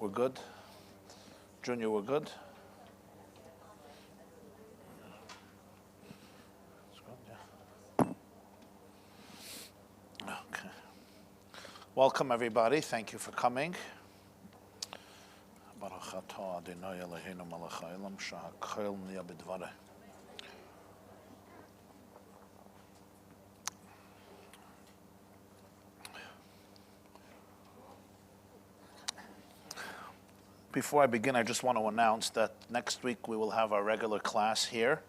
We're good. Junior, we're good. Okay. Welcome, everybody. Thank you for coming. Before I begin, I just want to announce that next week we will have our regular class here.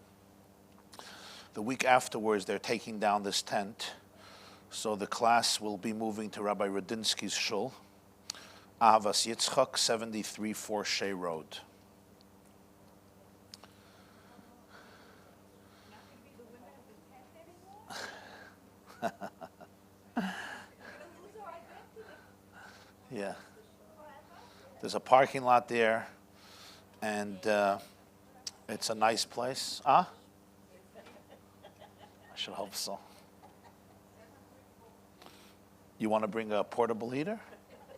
The week afterwards, they're taking down this tent, so the class will be moving to Rabbi Radinsky's shul, Avas Yitzchak, 73-4 Shea Road. Yeah. There's a parking lot there, and it's a nice place. I should hope so. You want to bring a portable heater?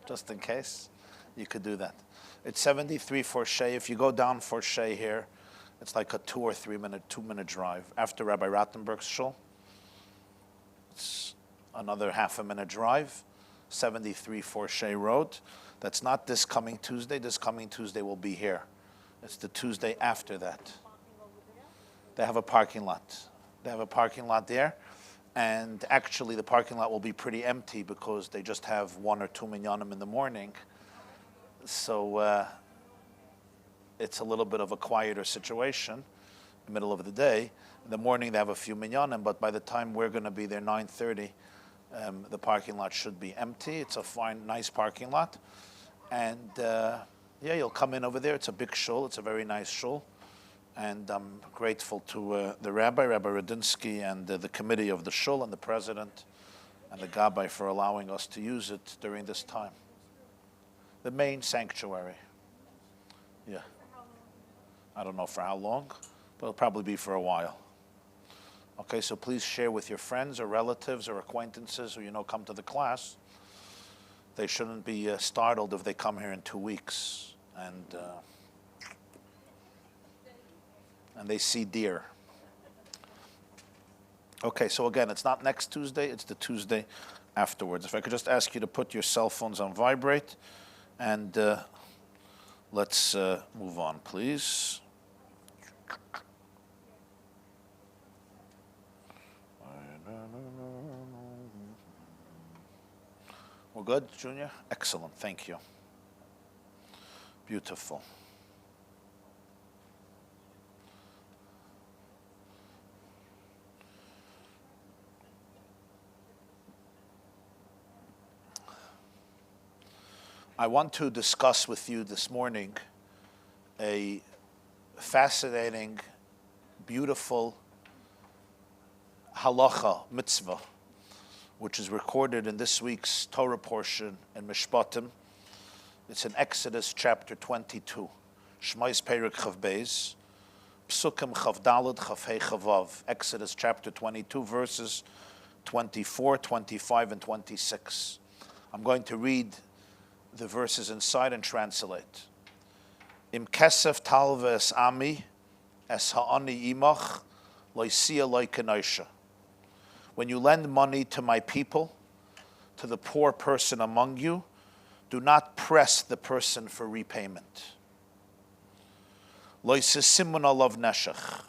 Just in case? You could do that. It's 73-4 Shea. If you go down for Shea here, it's like a 2 or 3 minute, 2-minute drive. After Rabbi Rattenberg's shul, it's another half a minute drive. 73-4 Shea Road. That's not this coming Tuesday. This coming Tuesday will be here. It's the Tuesday after that. They have a parking lot. They have a parking lot there. And actually the parking lot will be pretty empty because they just have 1 or 2 minyanim in the morning. So it's a little bit of a quieter situation in the middle of the day. In the morning they have a few minyanim, but by the time we're going to be there 9:30, the parking lot should be empty. It's a fine, nice parking lot. And you'll come in over there. It's a big shul. It's a very nice shul. And I'm grateful to the Rabbi Radinsky, and the committee of the shul, and the president, and the Gabbai for allowing us to use it during this time. The main sanctuary. Yeah. I don't know for how long, but it'll probably be for a while. Okay, so please share with your friends or relatives or acquaintances who you know come to the class. They shouldn't be startled if they come here in 2 weeks and they see deer. Okay, so again, it's not next Tuesday, it's the Tuesday afterwards. If I could just ask you to put your cell phones on vibrate, and let's move on, please. We're good, Junior? Excellent, thank you. Beautiful. I want to discuss with you this morning a fascinating, beautiful halacha mitzvah, which is recorded in this week's Torah portion in Mishpatim. It's in Exodus chapter 22. Shmais Perek Chav Beis, Psukim Chav Daled Chav Hei Chavav. Exodus chapter 22, verses 24, 25, and 26. I'm going to read the verses inside and translate. Im kesef talve es ami, es ha'ani imach, loisia loikanaisha. When you lend money to my people, to the poor person among you, do not press the person for repayment. Loisisimun alav neshach.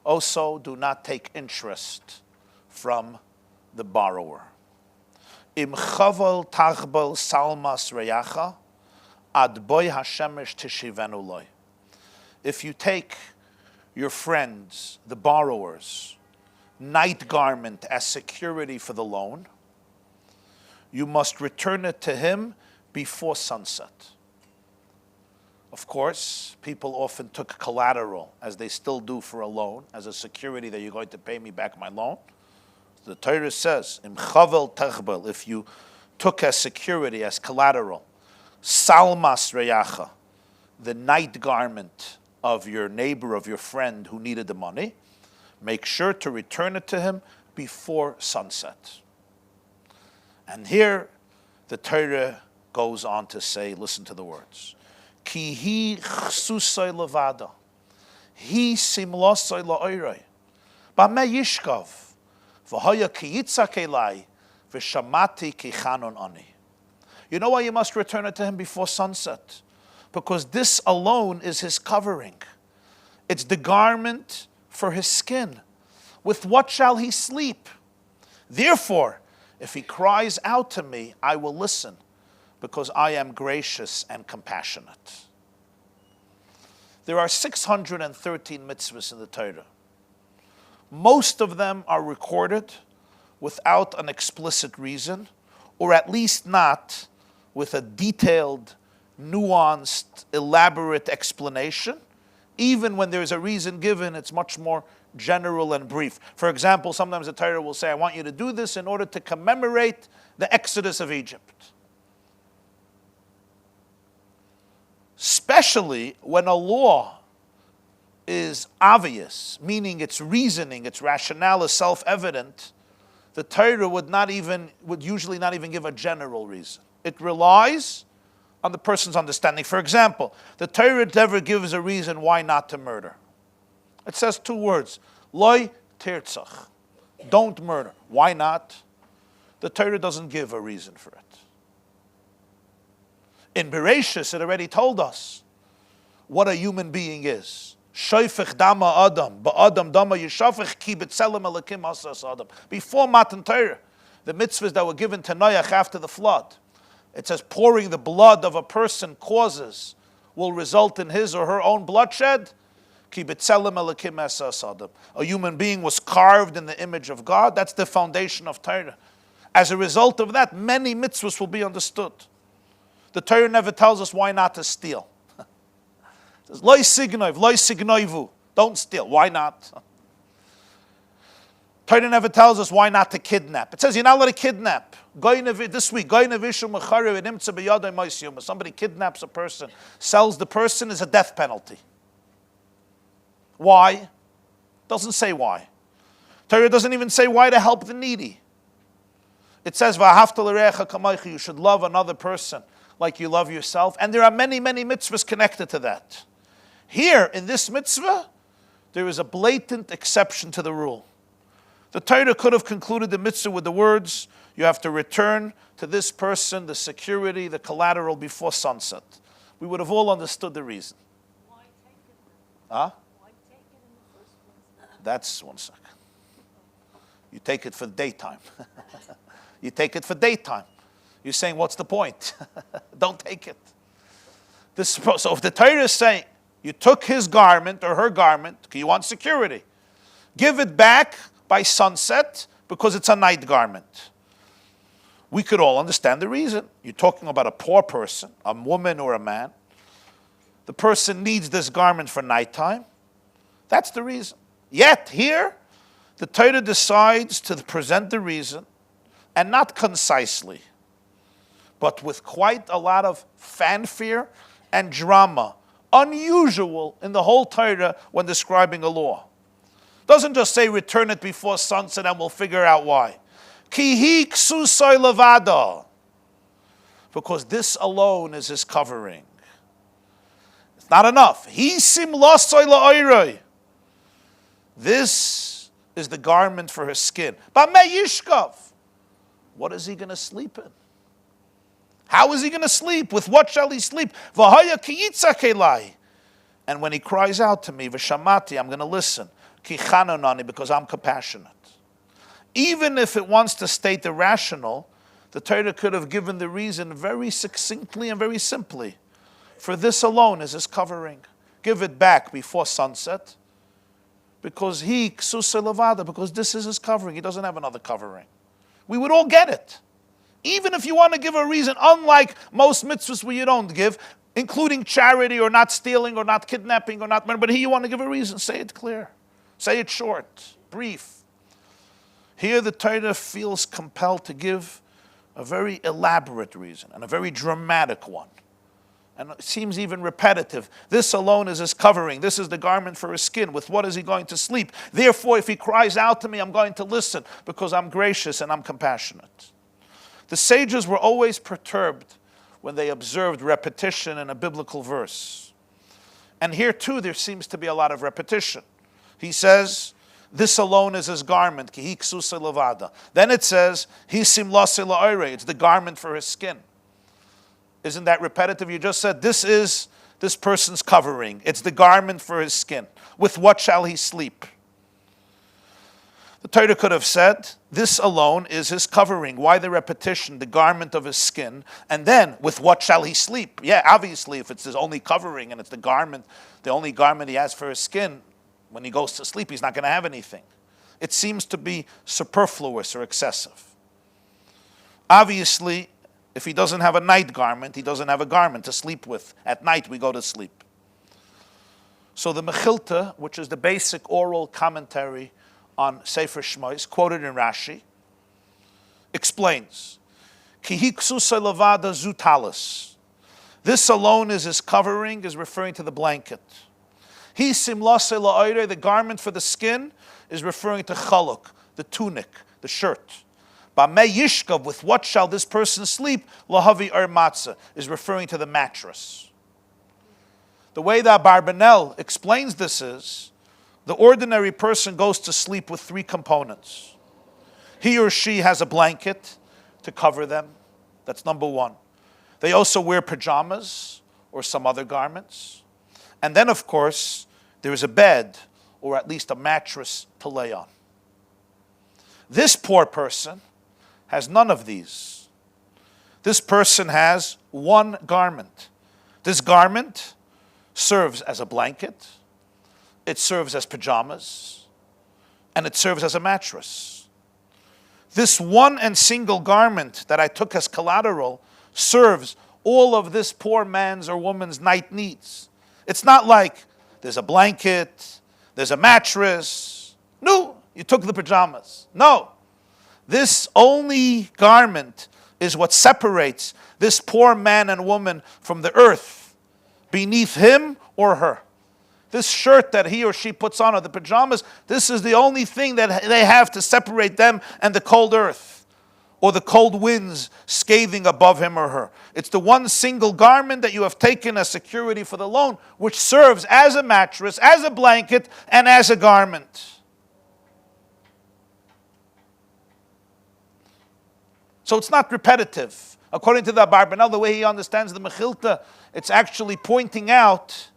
Also, do not take interest from the borrower. Im chaval tachbal salmas reyacha, ad boy hashemesh tishivenu loy. If you take your friends, the borrowers, night garment as security for the loan, you must return it to him before sunset. Of course, people often took collateral, as they still do for a loan, as a security that you're going to pay me back my loan. The Torah says, Im chavel techbel, if you took as security, as collateral, salmas reyacha, the night garment of your neighbor, of your friend who needed the money, make sure to return it to him before sunset. And here, the Torah goes on to say, listen to the words. Ki hi chsusay levada. Hi simlosay la'oirei. B'meh yishkav. V'hoya ki yitzak elai. V'shamati ki chanon ani. You know why you must return it to him before sunset? Because this alone is his covering. It's the garment for his skin. With what shall he sleep? Therefore, if he cries out to me, I will listen, because I am gracious and compassionate. There are 613 mitzvahs in the Torah. Most of them are recorded without an explicit reason, or at least not with a detailed, nuanced, elaborate explanation. Even when there's a reason given, it's much more general and brief. For example, sometimes the Torah will say, I want you to do this in order to commemorate the Exodus of Egypt. Especially when a law is obvious, meaning its reasoning, its rationale is self-evident, the Torah would usually not even give a general reason. It relies on the person's understanding. For example, the Torah never gives a reason why not to murder. It says two words, loy tirtzach, don't murder. Why not? The Torah doesn't give a reason for it. In Bereshis, it already told us what a human being is. Shoifech dama adam, ba'adam dama yishafech ki b'tzelem elakim asas adam. Before Matan Torah, the mitzvahs that were given to Noach after the flood, it says pouring the blood of a person will result in his or her own bloodshed. Ki b'tzelem elakim asas adam. A human being was carved in the image of God. That's the foundation of Torah. As a result of that, many mitzvahs will be understood. The Torah never tells us why not to steal. It says, Loi signov, loi signoivu. Don't steal. Why not? Torah never tells us why not to kidnap. It says you're not allowed to kidnap. This week, somebody kidnaps a person, sells the person, is a death penalty. Why? Doesn't say why. Torah doesn't even say why to help the needy. It says, you should love another person like you love yourself. And there are many, many mitzvahs connected to that. Here, in this mitzvah, there is a blatant exception to the rule. The Torah could have concluded the mitzvah with the words, you have to return to this person the security, the collateral before sunset. We would have all understood the reason. Why take it? Huh? Why take it in the first place? That's one second. You take it for daytime. You take it for daytime. You're saying, what's the point? Don't take it. So if the Torah is saying, you took his garment or her garment, you want security, give it back by sunset because it's a night garment. We could all understand the reason. You're talking about a poor person, a woman or a man. The person needs this garment for nighttime. That's the reason. Yet here, the Torah decides to present the reason, and not concisely, but with quite a lot of fanfare and drama, unusual in the whole Torah when describing a law. Doesn't just say return it before sunset and we'll figure out why. Ki hi ksusai levada. Because this alone is his covering. It's not enough. Hi simlosai la'oirei. This is the garment for his skin. B'meh yishkav. What is he going to sleep in? How is he going to sleep? With what shall he sleep? V'haya ki yitzak elai. And when he cries out to me, v'shamati, I'm going to listen. Ki chanonani, because I'm compassionate. Even if it wants to state the rational, the Torah could have given the reason very succinctly and very simply. For this alone is his covering. Give it back before sunset. Because he, ksusa levada, because this is his covering. He doesn't have another covering. We would all get it. Even if you want to give a reason, unlike most mitzvahs where you don't give, including charity or not stealing or not kidnapping or not murder, but here you want to give a reason, say it clear. Say it short, brief. Here the Torah feels compelled to give a very elaborate reason and a very dramatic one. And it seems even repetitive. This alone is his covering. This is the garment for his skin. With what is he going to sleep? Therefore, if he cries out to me, I'm going to listen because I'm gracious and I'm compassionate. The sages were always perturbed when they observed repetition in a biblical verse. And here too there seems to be a lot of repetition. He says, this alone is his garment. Then it says, it's the garment for his skin. Isn't that repetitive? You just said, this is this person's covering. It's the garment for his skin. With what shall he sleep? The Torah could have said, this alone is his covering. Why the repetition? The garment of his skin. And then, with what shall he sleep? Yeah, obviously, if it's his only covering and it's the garment, the only garment he has for his skin, when he goes to sleep, he's not going to have anything. It seems to be superfluous or excessive. Obviously, if he doesn't have a night garment, he doesn't have a garment to sleep with. At night, we go to sleep. So the Mechilta, which is the basic oral commentary on Sefer Shmos, quoted in Rashi, explains, Kihiksu levada zutalis. This alone is his covering, is referring to the blanket. He simlase la'oire, the garment for the skin, is referring to chaluk, the tunic, the shirt. Bamei yishkav, with what shall this person sleep? Lahavi or matzah, is referring to the mattress. The way that Barbanel explains this is, the ordinary person goes to sleep with three components. He or she has a blanket to cover them. That's number one. They also wear pajamas or some other garments. And then, of course, there is a bed or at least a mattress to lay on. This poor person has none of these. This person has one garment. This garment serves as a blanket, it serves as pajamas, and it serves as a mattress. This one and single garment that I took as collateral serves all of this poor man's or woman's night needs. It's not like there's a blanket, there's a mattress. No, you took the pajamas. No. This only garment is what separates this poor man and woman from the earth beneath him or her. This shirt that he or she puts on, or the pajamas, this is the only thing that they have to separate them and the cold earth, or the cold winds scathing above him or her. It's the one single garment that you have taken as security for the loan, which serves as a mattress, as a blanket, and as a garment. So it's not repetitive. According to the Barbanel, the way he understands the Mechilta, it's actually pointing out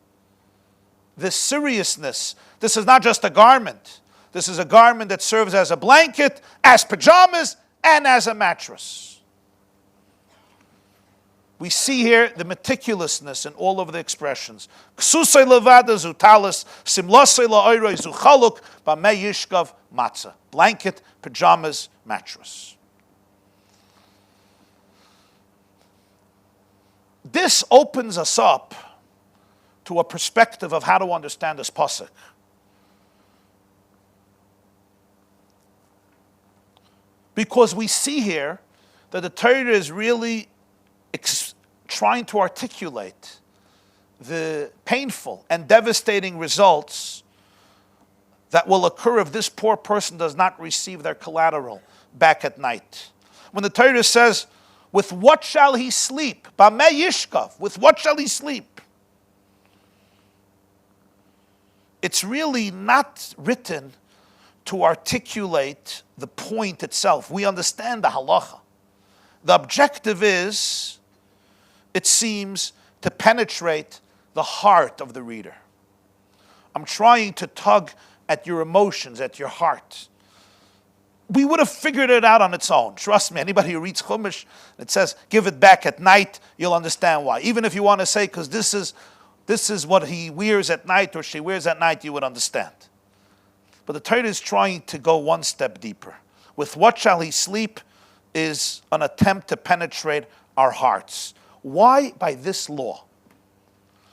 the seriousness. This is not just a garment. This is a garment that serves as a blanket, as pajamas, and as a mattress. We see here the meticulousness in all of the expressions. Ksusay levada zutalis, simlasay la'oiroi zuchaluk, b'mei yishkav matzah. Blanket, pajamas, mattress. This opens us up to a perspective of how to understand this pasuk. Because we see here that the Torah is really trying to articulate the painful and devastating results that will occur if this poor person does not receive their collateral back at night. When the Torah says, with what shall he sleep? Bamei yishkav. With what shall he sleep? It's really not written to articulate the point itself. We understand the halacha. The objective is, it seems, to penetrate the heart of the reader. I'm trying to tug at your emotions, at your heart. We would have figured it out on its own. Trust me, anybody who reads Chumash, it says, give it back at night, you'll understand why. Even if you want to say, because this is what he wears at night or she wears at night, you would understand. But the Torah is trying to go one step deeper. With what shall he sleep is an attempt to penetrate our hearts. Why? By this law.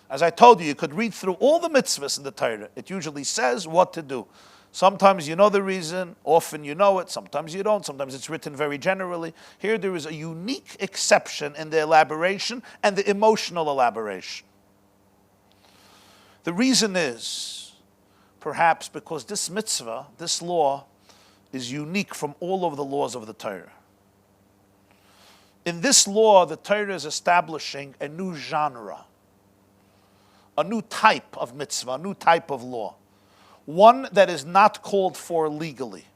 As I told you, you could read through all the mitzvahs in the Torah. It usually says what to do. Sometimes you know the reason, often you know it, sometimes you don't, sometimes it's written very generally. Here there is a unique exception in the elaboration and the emotional elaboration. The reason is, perhaps because this mitzvah, this law, is unique from all of the laws of the Torah. In this law, the Torah is establishing a new genre, a new type of mitzvah, a new type of law, one that is not called for legally,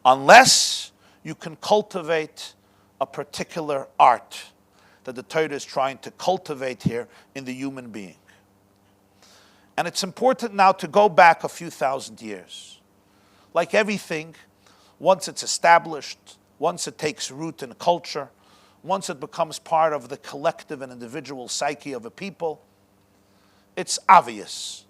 unless you can cultivate a particular art that the Torah is trying to cultivate here in the human being. And it's important now to go back a few thousand years. Like everything, once it's established, once it takes root in a culture, once it becomes part of the collective and individual psyche of a people, it's obvious.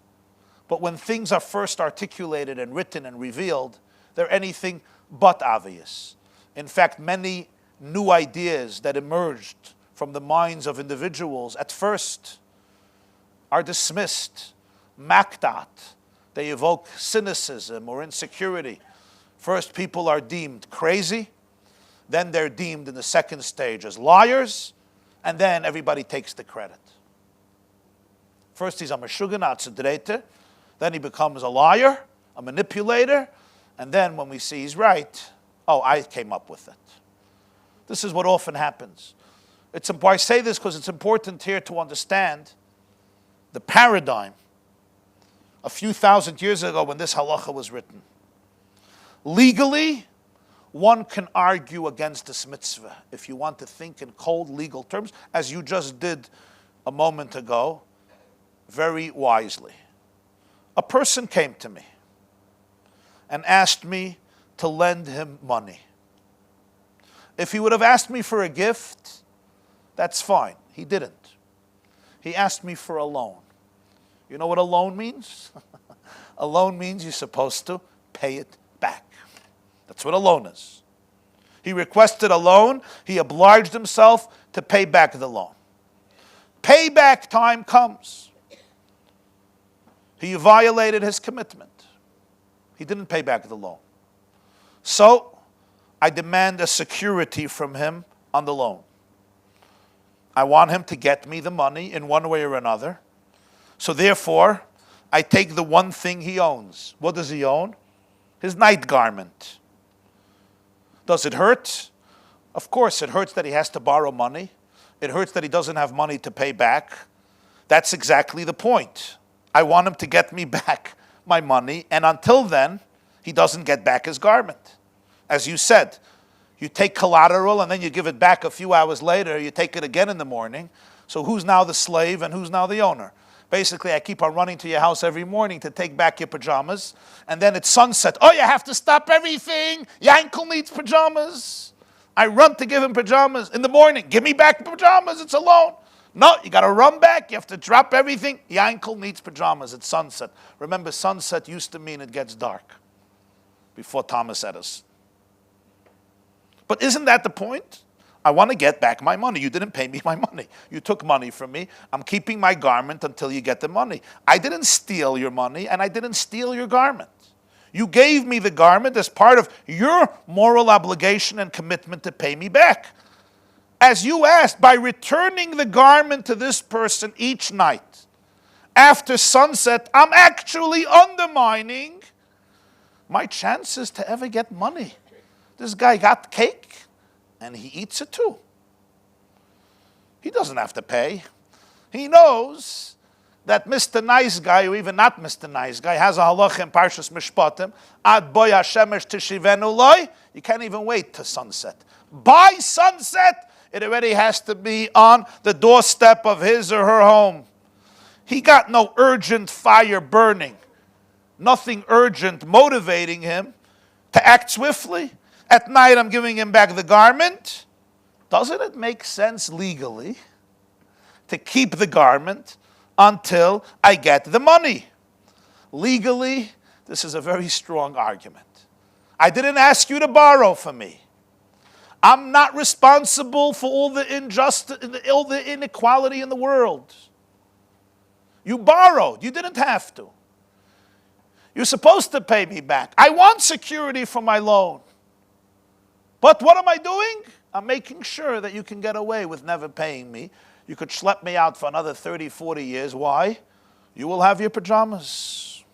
But when things are first articulated and written and revealed, they're anything but obvious. In fact, many new ideas that emerged from the minds of individuals at first are dismissed, mocked at. They evoke cynicism or insecurity. First, people are deemed crazy. Then they're deemed in the second stage as liars. And then everybody takes the credit. First, he's a meshuggah, a dreiter. Then he becomes a liar, a manipulator. And then when we see he's right, oh, I came up with it. This is what often happens. I say this because it's important here to understand the paradigm a few thousand years ago when this halacha was written. Legally, one can argue against this mitzvah if you want to think in cold legal terms, as you just did a moment ago, very wisely. A person came to me and asked me to lend him money. If he would have asked me for a gift, that's fine. He didn't. He asked me for a loan. You know what a loan means? A loan means you're supposed to pay it back. That's what a loan is. He requested a loan. He obliged himself to pay back the loan. Payback time comes. He violated his commitment. He didn't pay back the loan. So, I demand a security from him on the loan. I want him to get me the money in one way or another. So therefore, I take the one thing he owns. What does he own? His night garment. Does it hurt? Of course, it hurts that he has to borrow money. It hurts that he doesn't have money to pay back. That's exactly the point. I want him to get me back my money, and until then, he doesn't get back his garment. As you said, you take collateral and then you give it back a few hours later, you take it again in the morning. So who's now the slave and who's now the owner? Basically, I keep on running to your house every morning to take back your pajamas. And then it's sunset. Oh, you have to stop everything. Your uncle needs pajamas. I run to give him pajamas in the morning. Give me back the pajamas. It's a loan. No, you got to run back. You have to drop everything. Your uncle needs pajamas. It's sunset. Remember, sunset used to mean it gets dark before Thomas Edison. But isn't that the point? I want to get back my money. You didn't pay me my money. You took money from me. I'm keeping my garment until you get the money. I didn't steal your money, and I didn't steal your garment. You gave me the garment as part of your moral obligation and commitment to pay me back. As you asked, by returning the garment to this person each night, after sunset, I'm actually undermining my chances to ever get money. This guy got cake, and he eats it too. He doesn't have to pay. He knows that Mr. Nice Guy, or even not Mr. Nice Guy, has a halacha in Parshas Mishpatim, Ad boy hashemesh tishivenu loy. You can't even wait to sunset. By sunset, it already has to be on the doorstep of his or her home. He got no urgent fire burning, nothing urgent motivating him to act swiftly. At night, I'm giving him back the garment. Doesn't it make sense legally to keep the garment until I get the money? Legally, this is a very strong argument. I didn't ask you to borrow from me. I'm not responsible for all the injustice, all the inequality in the world. You borrowed. You didn't have to. You're supposed to pay me back. I want security for my loan. But what am I doing? I'm making sure that you can get away with never paying me. You could schlep me out for another 30, 40 years. Why? You will have your pajamas.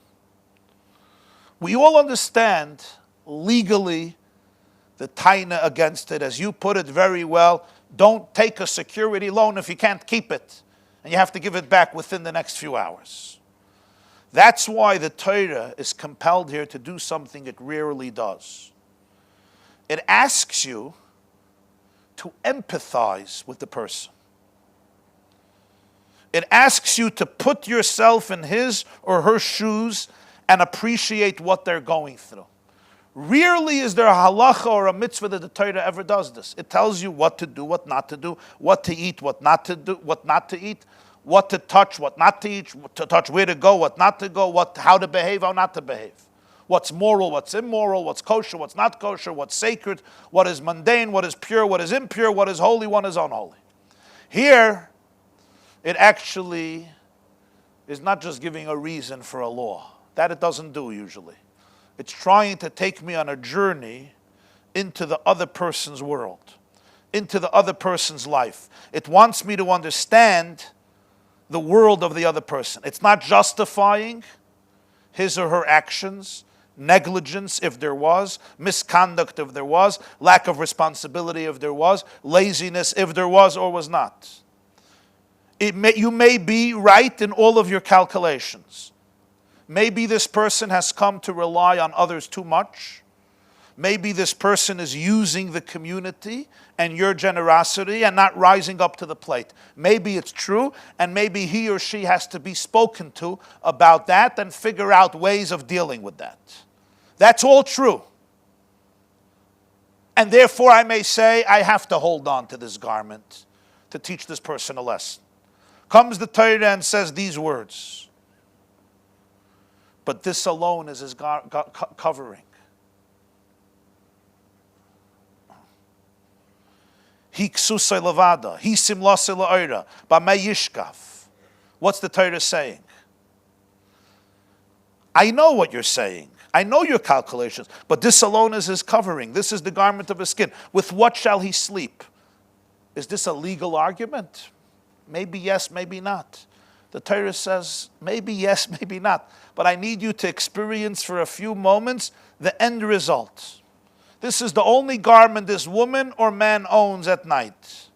We all understand legally The taina against it, as you put it very well, don't take a security loan if you can't keep it. And you have to give it back within the next few hours. That's why the Torah is compelled here to do something it rarely does. It asks you to empathize with the person. It asks you to put yourself in his or her shoes and appreciate what they're going through. Rarely is there a halacha or a mitzvah that the Torah ever does this. It tells you what to do, what not to do, what to eat, what not to do, what not to eat, what to touch, what not to eat, what to touch, where to go, what not to go, how to behave, how not to behave. What's moral, what's immoral, what's kosher, what's not kosher, what's sacred, what is mundane, what is pure, what is impure, what is holy, what is unholy. Here, it actually is not just giving a reason for a law. That it doesn't do usually. It's trying to take me on a journey into the other person's world, into the other person's life. It wants me to understand the world of the other person. It's not justifying his or her actions, negligence if there was, misconduct if there was, lack of responsibility if there was, laziness if there was or was not. You may be right in all of your calculations. Maybe this person has come to rely on others too much. Maybe this person is using the community and your generosity and not rising up to the plate. Maybe it's true, and maybe he or she has to be spoken to about that and figure out ways of dealing with that. That's all true. And therefore I may say, I have to hold on to this garment to teach this person a lesson. Comes the Torah and says these words. But this alone is his covering. Hiksusay levada, hisimlase la'oira, b'mei yishkaf. What's the Torah saying? I know what you're saying. I know your calculations. But this alone is his covering. This is the garment of his skin. With what shall he sleep? Is this a legal argument? Maybe yes, maybe not. The Torah says, maybe yes, maybe not. But I need you to experience for a few moments the end result. This is the only garment this woman or man owns at night.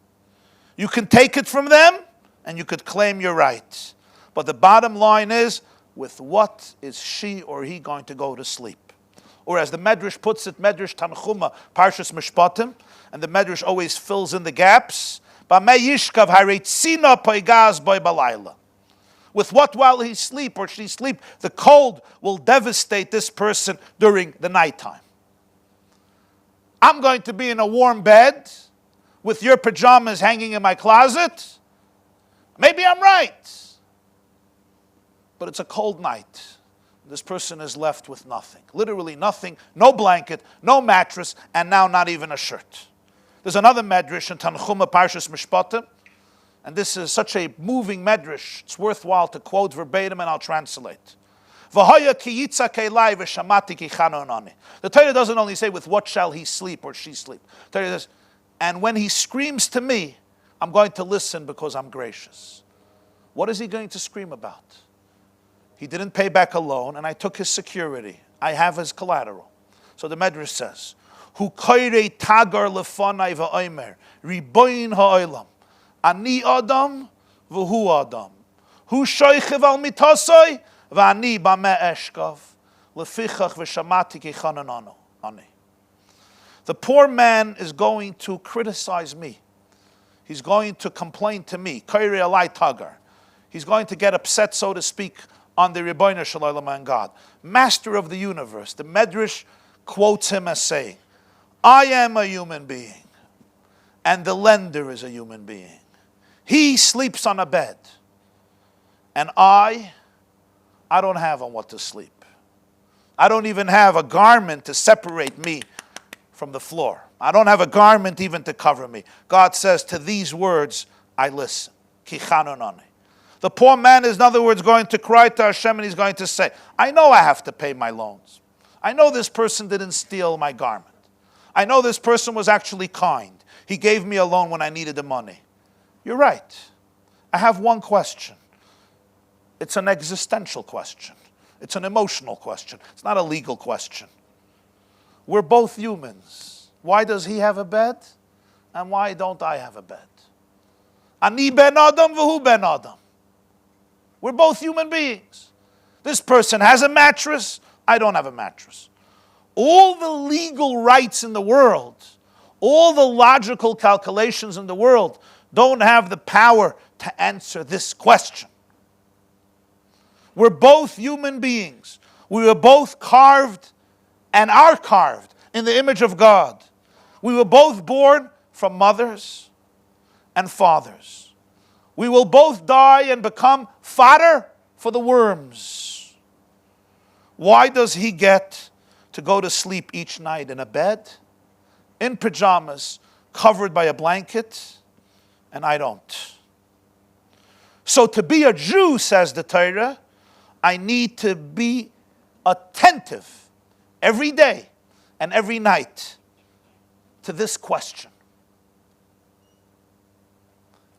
You can take it from them, and you could claim you're right. But the bottom line is, with what is she or he going to go to sleep? Or as the Medrash puts it, Medrash Tanchuma, Parshas Mishpatim, and the Medrash always fills in the gaps. With what while he sleep or she sleep, the cold will devastate this person during the nighttime. I'm going to be in a warm bed with your pajamas hanging in my closet. Maybe I'm right. But it's a cold night. This person is left with nothing. Literally nothing. No blanket, no mattress, and now not even a shirt. There's another medrash in Tanchuma Parshas Mishpatim, and this is such a moving medrash. It's worthwhile to quote verbatim, and I'll translate. The Torah doesn't only say, with what shall he sleep or she sleep. The Torah says, and when he screams to me, I'm going to listen because I'm gracious. What is he going to scream about? He didn't pay back a loan, and I took his security. I have his collateral. So the Medrash says, Hu koirei tagar lefanai va'omer, riboyin ha'olam, ani adam v'hu adam, hu shoichev al mitasoi, v'ani b'meh eshkav, lefichach v'shamati kichanananu, ani. The poor man is going to criticize me. He's going to complain to me. Koirei alai tagar. He's going to get upset, so to speak, on the Ribbono Shel Olam and God. Master of the universe. The Medrash quotes him as saying, I am a human being, and the lender is a human being. He sleeps on a bed, and I don't have on what to sleep. I don't even have a garment to separate me from the floor. I don't have a garment even to cover me. God says, to these words, I listen. Kichanonani. The poor man is, in other words, going to cry to Hashem, and he's going to say, I know I have to pay my loans. I know this person didn't steal my garment. I know this person was actually kind. He gave me a loan when I needed the money. You're right. I have one question. It's an existential question. It's an emotional question. It's not a legal question. We're both humans. Why does he have a bed? And why don't I have a bed? Ani ben Adam v'hu ben Adam. We're both human beings. This person has a mattress, I don't have a mattress. All the legal rights in the world, all the logical calculations in the world don't have the power to answer this question. We're both human beings. We were both carved and are carved in the image of God. We were both born from mothers and fathers. We will both die and become fodder for the worms. Why does he get to go to sleep each night in a bed, in pajamas, covered by a blanket, and I don't? So to be a Jew, says the Torah, I need to be attentive every day and every night to this question.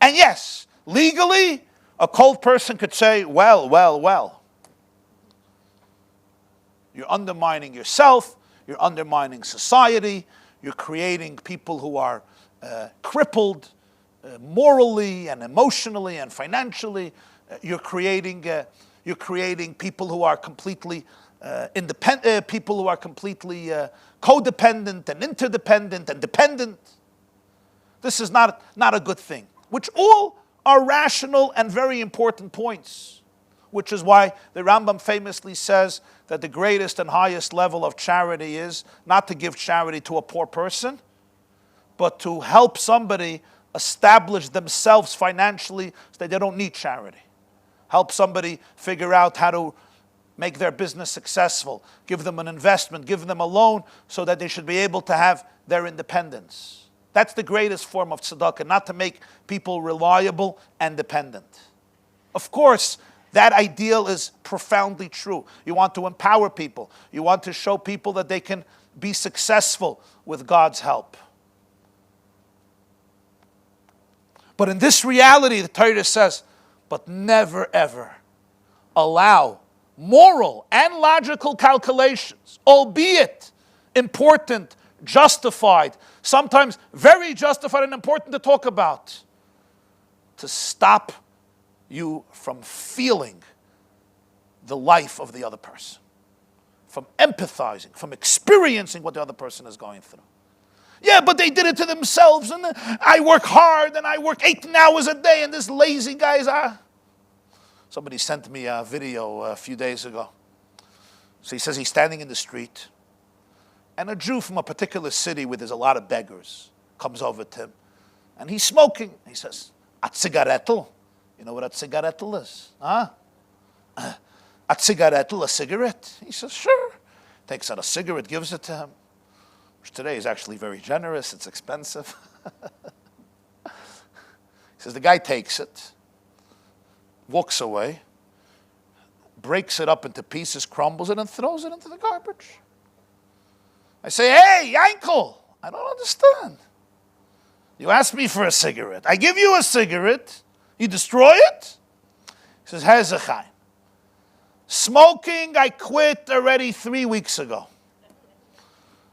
And yes, legally, a cold person could say, well. You're undermining yourself, you're undermining society, you're creating people who are crippled morally and emotionally and financially. You're creating people who are completely independent, people who are completely codependent and interdependent and dependent. This is not a good thing, which all are rational and very important points, which is why the Rambam famously says that the greatest and highest level of charity is not to give charity to a poor person, but to help somebody establish themselves financially so that they don't need charity. Help somebody figure out how to make their business successful, give them an investment, give them a loan so that they should be able to have their independence. That's the greatest form of tzedakah, not to make people reliable and dependent. Of course, that ideal is profoundly true. You want to empower people. You want to show people that they can be successful with God's help. But in this reality, the Torah says, but never ever allow moral and logical calculations, albeit important, justified, sometimes very justified and important to talk about, to stop you from feeling the life of the other person, from empathizing, from experiencing what the other person is going through. Yeah, but they did it to themselves, and I work hard, and I work 18 hours a day, and this lazy guy's... Somebody sent me a video a few days ago. So he says he's standing in the street, and a Jew from a particular city where there's a lot of beggars comes over to him, and he's smoking. He says, a cigarettel. You know what a cigarettel is? Huh? A cigarettel, a cigarette? He says, sure. Takes out a cigarette, gives it to him. Which today is actually very generous. It's expensive. He says the guy takes it, walks away, breaks it up into pieces, crumbles it, and throws it into the garbage. I say, hey, Yankel, I don't understand. You asked me for a cigarette. I give you a cigarette. You destroy it? He says, Hezekiah, smoking, I quit already 3 weeks ago.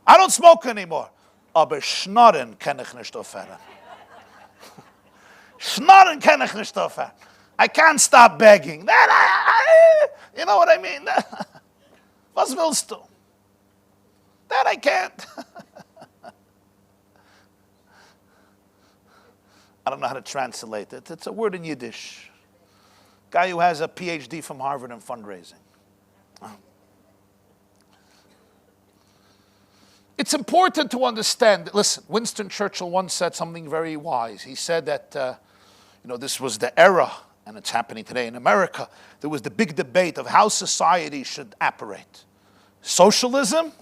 I don't smoke anymore. Aber schnorren kann ich nicht aufhören. Schnorren kann ich nicht aufhören. I can't stop begging. You know what I mean? Was willst du? That I can't. I don't know how to translate it. It's a word in Yiddish. Guy who has a PhD from Harvard in fundraising. It's important to understand. Listen, Winston Churchill once said something very wise. He said that, this was the era, and it's happening today in America. There was the big debate of how society should operate. Socialism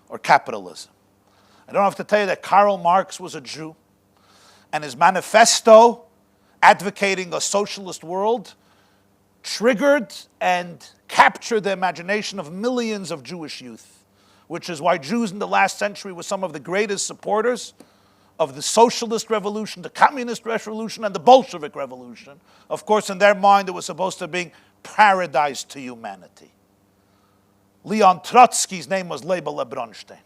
or capitalism? I don't have to tell you that Karl Marx was a Jew, and his manifesto advocating a socialist world triggered and captured the imagination of millions of Jewish youth, which is why Jews in the last century were some of the greatest supporters of the socialist revolution, the communist revolution, and the Bolshevik revolution. Of course, in their mind, it was supposed to be paradise to humanity. Leon Trotsky's name was Leibel Bronstein.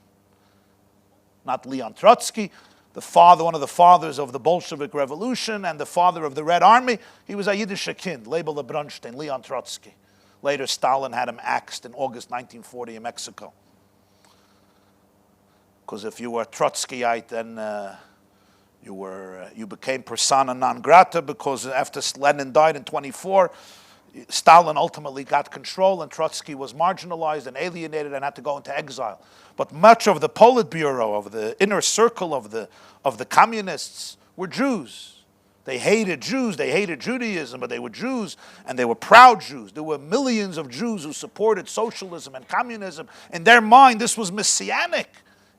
not Leon Trotsky, the father, one of the fathers of the Bolshevik Revolution and the father of the Red Army. He was a Yiddish kind, Lebel Bronstein, Leon Trotsky. Later, Stalin had him axed in August 1940 in Mexico. Because if you were Trotskyite, then you became persona non grata, because after Lenin died in 1924, Stalin ultimately got control, and Trotsky was marginalized and alienated and had to go into exile. But much of the Politburo, of the inner circle of the communists, were Jews. They hated Jews, they hated Judaism, but they were Jews, and they were proud Jews. There were millions of Jews who supported socialism and communism. In their mind, this was messianic.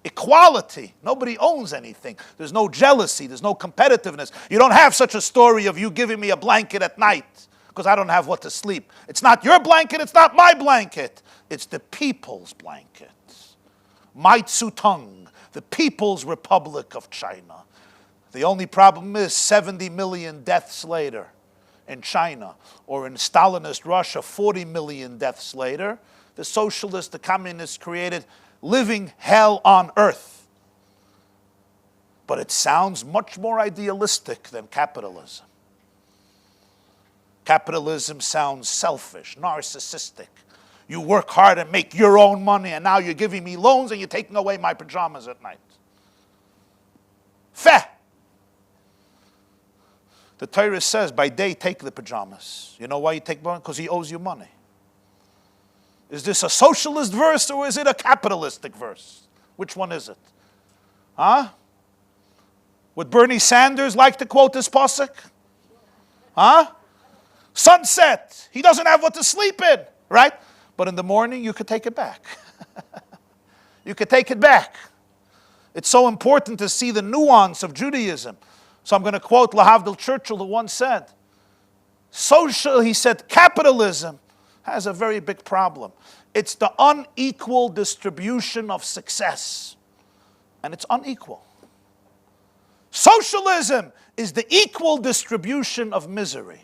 Equality. Nobody owns anything. There's no jealousy. There's no competitiveness. You don't have such a story of you giving me a blanket at night because I don't have what to sleep. It's not your blanket. It's not my blanket. It's the people's blanket. Mai Tzu-tung, the People's Republic of China. The only problem is 70 million deaths later in China, or in Stalinist Russia, 40 million deaths later, the socialists, the communists created living hell on earth. But it sounds much more idealistic than capitalism. Capitalism sounds selfish, narcissistic. You work hard and make your own money, and now you're giving me loans and you're taking away my pajamas at night. Feh! The Torah says, by day take the pajamas. You know why you take pajamas? Because he owes you money. Is this a socialist verse or is it a capitalistic verse? Which one is it? Huh? Would Bernie Sanders like to quote this pasuk? Huh? Sunset. He doesn't have what to sleep in, right? But in the morning, you could take it back. You could take it back. It's so important to see the nuance of Judaism. So I'm going to quote Lahavdil Churchill, who once said, he said, capitalism has a very big problem. It's the unequal distribution of success. And it's unequal. Socialism is the equal distribution of misery.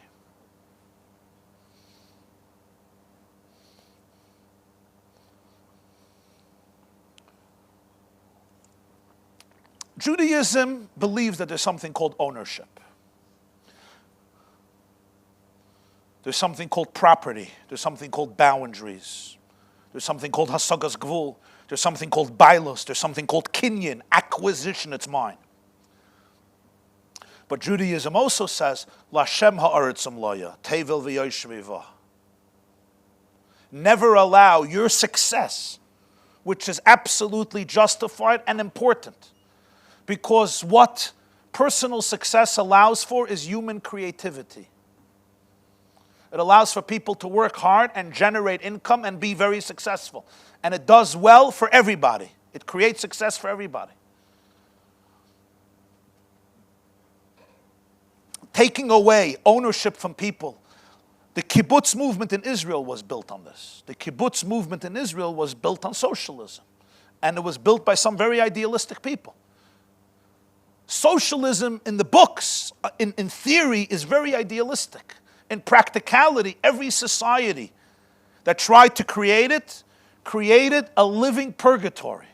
Judaism believes that there's something called ownership. There's something called property. There's something called boundaries. There's something called hasagas gvul. There's something called bailos. There's something called kinyan, acquisition, it's mine. But Judaism also says, Lashem ha'aretzim loya, tevel v'yoshviva. Never allow your success, which is absolutely justified and important, because what personal success allows for is human creativity. It allows for people to work hard and generate income and be very successful. And it does well for everybody. It creates success for everybody. Taking away ownership from people. The kibbutz movement in Israel was built on this. The kibbutz movement in Israel was built on socialism. And it was built by some very idealistic people. Socialism in the books, in theory, is very idealistic. In practicality, every society that tried to create it, created a living purgatory.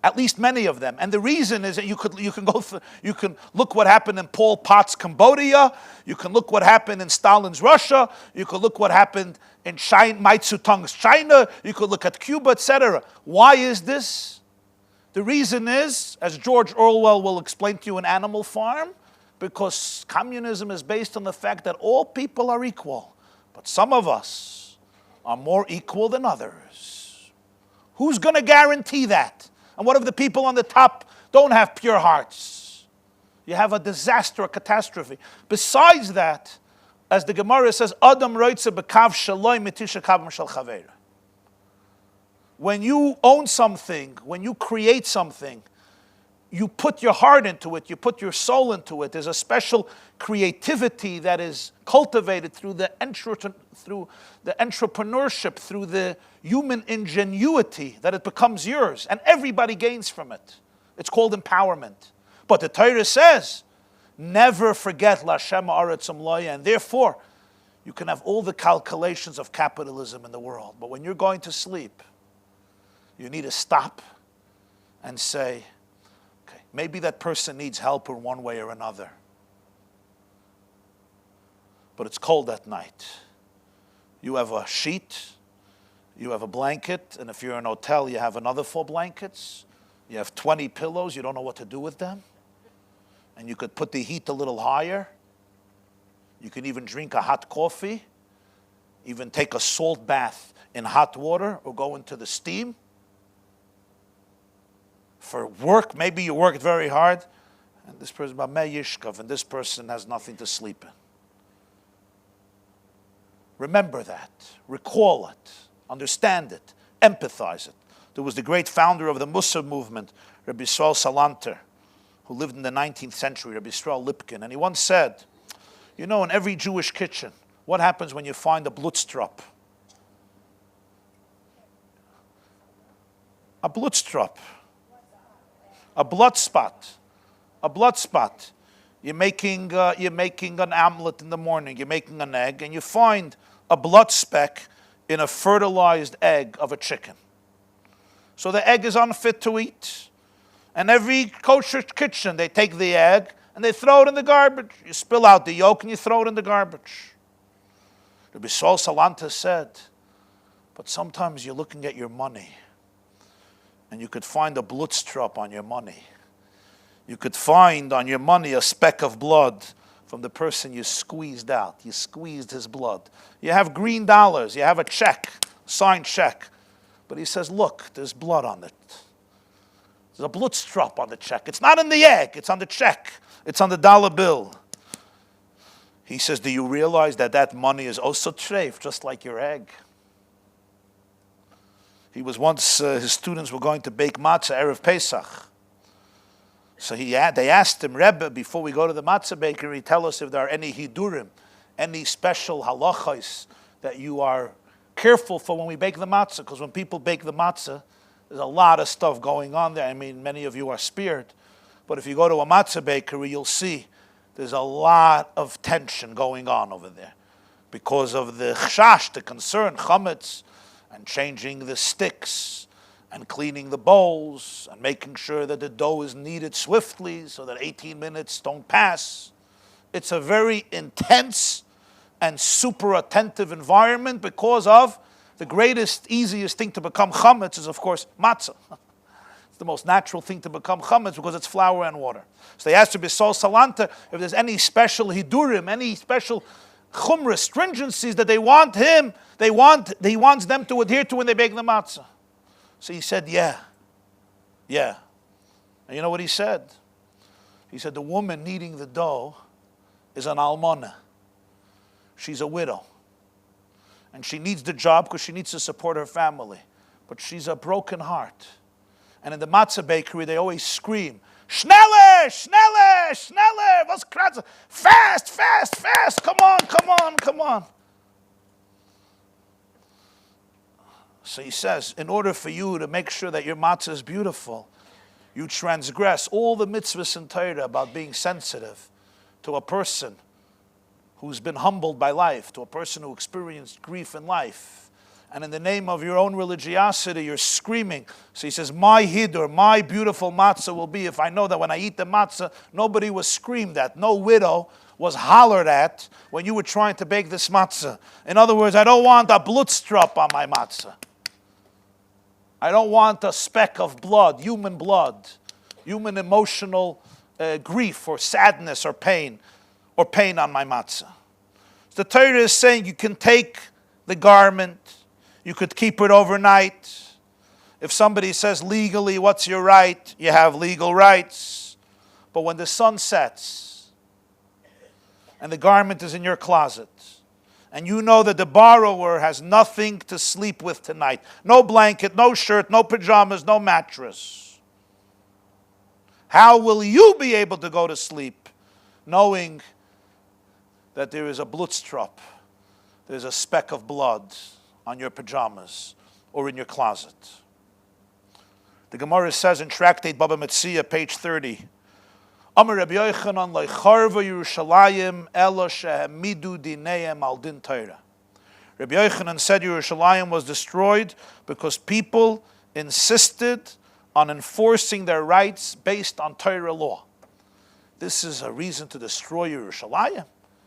At least many of them. And the reason is that you can look what happened in Pol Pot's Cambodia, you can look what happened in Stalin's Russia, you can look what happened in Mai Tzu-tung's China, you could look at Cuba, etc. Why is this? The reason is, as George Orwell will explain to you in Animal Farm, because communism is based on the fact that all people are equal, but some of us are more equal than others. Who's going to guarantee that? And what if the people on the top don't have pure hearts? You have a disaster, a catastrophe. Besides that, as the Gemara says, Adam roitze bekav shaloi mitisha kavam shel chaver. When you own something, when you create something, you put your heart into it, you put your soul into it. There's a special creativity that is cultivated through the entrepreneurship, through the human ingenuity, that it becomes yours. And everybody gains from it. It's called empowerment. But the Torah says, never forget Lashem ha'aretzim loya. And therefore, you can have all the calculations of capitalism in the world. But when you're going to sleep, you need to stop and say, okay, maybe that person needs help in one way or another. But it's cold at night. You have a sheet, you have a blanket, and if you're in a hotel, you have another 4 blankets. You have 20 pillows, you don't know what to do with them. And you could put the heat a little higher. You can even drink a hot coffee, even take a salt bath in hot water or go into the steam. For work, maybe you worked very hard, and this person, and this person has nothing to sleep in. Remember that, recall it, understand it, empathize it. There was the great founder of the Mussar movement, Rabbi Yisrael Salanter, who lived in the 19th century, Rabbi Yisrael Lipkin, and he once said, you know, in every Jewish kitchen, what happens when you find a Blutstrop? A Blutstrop. A blood spot. A blood spot. You're making an omelet in the morning, you're making an egg, and you find a blood speck in a fertilized egg of a chicken. So the egg is unfit to eat. And every kosher kitchen, they take the egg and they throw it in the garbage. You spill out the yolk and you throw it in the garbage. Rabbi Saul Salanta said, but sometimes you're looking at your money and you could find a Blutstrop on your money. You could find on your money a speck of blood from the person you squeezed out. You squeezed his blood. You have green dollars. You have a check, signed check. But he says, look, there's blood on it. There's a Blutstrop on the check. It's not in the egg. It's on the check. It's on the dollar bill. He says, do you realize that that money is also treif, just like your egg? He was once, his students were going to bake matzah Erev Pesach. So they asked him, Rebbe, before we go to the matzah bakery, tell us if there are any hidurim, any special halachos that you are careful for when we bake the matzah. Because when people bake the matzah, there's a lot of stuff going on there. I mean, many of you are spared. But if you go to a matzah bakery, you'll see there's a lot of tension going on over there. Because of the chashash, the concern, chametz, and changing the sticks, and cleaning the bowls, and making sure that the dough is kneaded swiftly so that 18 minutes don't pass. It's a very intense and super attentive environment because of the greatest, easiest thing to become chametz is, of course, matzah. It's the most natural thing to become chametz because it's flour and water. So they asked Rabbi Sol Salanta if there's any special hidurim, any special chumrah, stringencies that he wants them to adhere to when they bake the matzah. So he said, yeah. And you know what he said? He said, the woman kneading the dough is an almana. She's a widow. And she needs the job because she needs to support her family. But she's a broken heart. And in the matzah bakery, they always scream, Schneller, schneller, schneller, was kratzer, fast, fast, fast, come on, come on, come on. So he says, in order for you to make sure that your matzah is beautiful, you transgress all the mitzvahs in Torah about being sensitive to a person who's been humbled by life, to a person who experienced grief in life. And in the name of your own religiosity, you're screaming. So he says, my hidur, my beautiful matzah will be if I know that when I eat the matzah, nobody was screamed at, no widow was hollered at when you were trying to bake this matzah. In other words, I don't want a blutstrop on my matzah. I don't want a speck of blood, human emotional grief or sadness or pain on my matzah. So the Torah is saying you can take the garment, you could keep it overnight. If somebody says legally, what's your right? You have legal rights. But when the sun sets and the garment is in your closet, and you know that the borrower has nothing to sleep with tonight, no blanket, no shirt, no pajamas, no mattress, how will you be able to go to sleep knowing that there is a blutstrop, there's a speck of blood on your pajamas or in your closet? The Gemara says in Tractate Baba Metzia, page 30, Amar Rabbi Yochanan leicharva Yerushalayim elo shehemidu dineim al din Torah. Rabbi Yochanan said Yerushalayim was destroyed because people insisted on enforcing their rights based on Torah law. This is a reason to destroy Yerushalayim.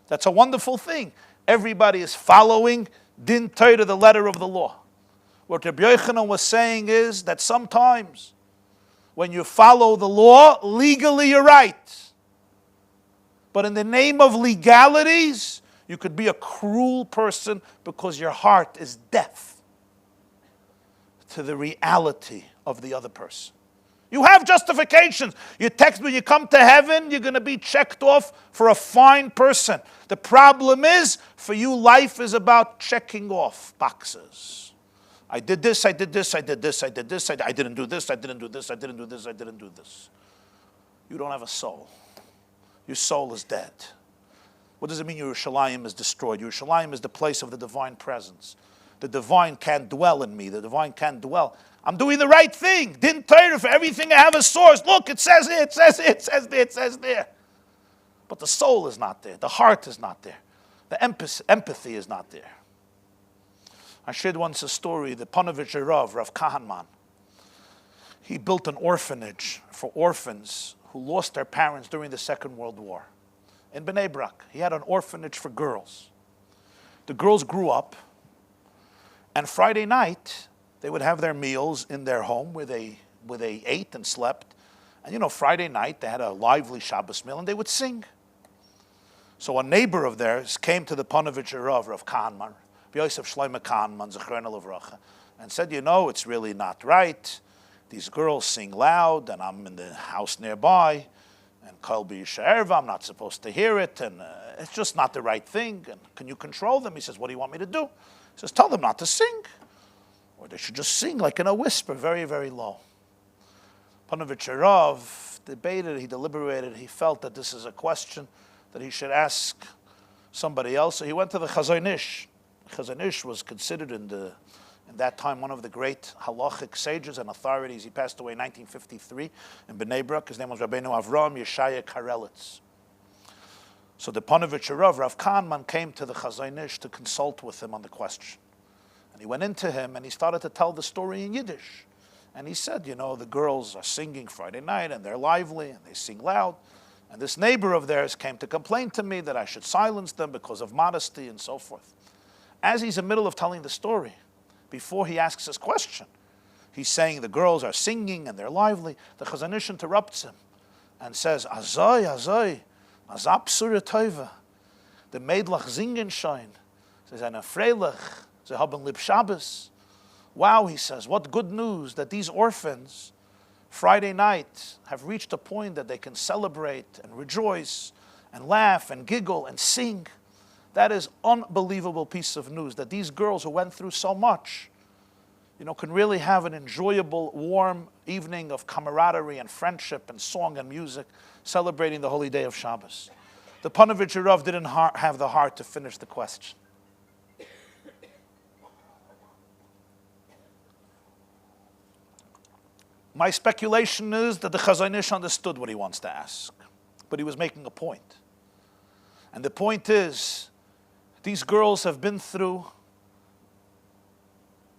That's a wonderful thing. Everybody is following Din Torah, the letter of the law. What Rabbi Yochanan was saying is that sometimes when you follow the law, legally you're right. But in the name of legalities, you could be a cruel person because your heart is deaf to the reality of the other person. You have justifications. You text when you come to heaven, you're going to be checked off for a fine person. The problem is, for you, life is about checking off boxes. I did this, I did this, I did this, I did this, I didn't do this, I didn't do this, I didn't do this, I didn't do this. You don't have a soul. Your soul is dead. What does it mean Yerushalayim is destroyed? Yerushalayim is the place of the divine presence. The divine can't dwell in me. The divine can't dwell. I'm doing the right thing. Didn't Torah, for everything I have a source. Look, it says here, it says here, it says there, it says there. But the soul is not there. The heart is not there. The empathy is not there. I shared once a story. The Panovich Rav Kahanman, he built an orphanage for orphans who lost their parents during the Second World War. In Bnei Brak, he had an orphanage for girls. The girls grew up, and Friday night, they would have their meals in their home where they ate and slept. And Friday night, they had a lively Shabbos meal, and they would sing. So a neighbor of theirs came to the Panovich Rav Kahanman, Yosef Shlomo Kahanman, Zechron Levracha, and said, it's really not right. These girls sing loud, and I'm in the house nearby, and Kol B'Yishaerva, I'm not supposed to hear it, and it's just not the right thing, and can you control them? He says, what do you want me to do? He says, tell them not to sing, or they should just sing like in a whisper, very, very low. Panovich Rav debated, he deliberated, he felt that this is a question that he should ask somebody else, so he went to the Chazon Ish. Chazon Ish was considered in that time one of the great halachic sages and authorities. He passed away in 1953 in Bnei Brak. His name was Rabbeinu Avram Yeshaya Karelitz. So the Panovich Rav Kahanman came to the Chazon Ish to consult with him on the question. And he went into him and he started to tell the story in Yiddish. And he said, the girls are singing Friday night and they're lively and they sing loud. And this neighbor of theirs came to complain to me that I should silence them because of modesty and so forth. As he's in the middle of telling the story, before he asks his question, he's saying the girls are singing and they're lively. The Chazon Ish interrupts him and says, Azoi, azap sura tova, the Meidlach singen schein, says, eine Freilich, sie haben lieb Shabbos. Wow, he says, what good news that these orphans, Friday night, have reached a point that they can celebrate and rejoice and laugh and giggle and sing. That is unbelievable piece of news, that these girls who went through so much, can really have an enjoyable, warm evening of camaraderie and friendship and song and music, celebrating the holy day of Shabbos. The Panovich Rav didn't have the heart to finish the question. My speculation is that the Chazon Ish understood what he wants to ask, but he was making a point. And the point is, these girls have been through,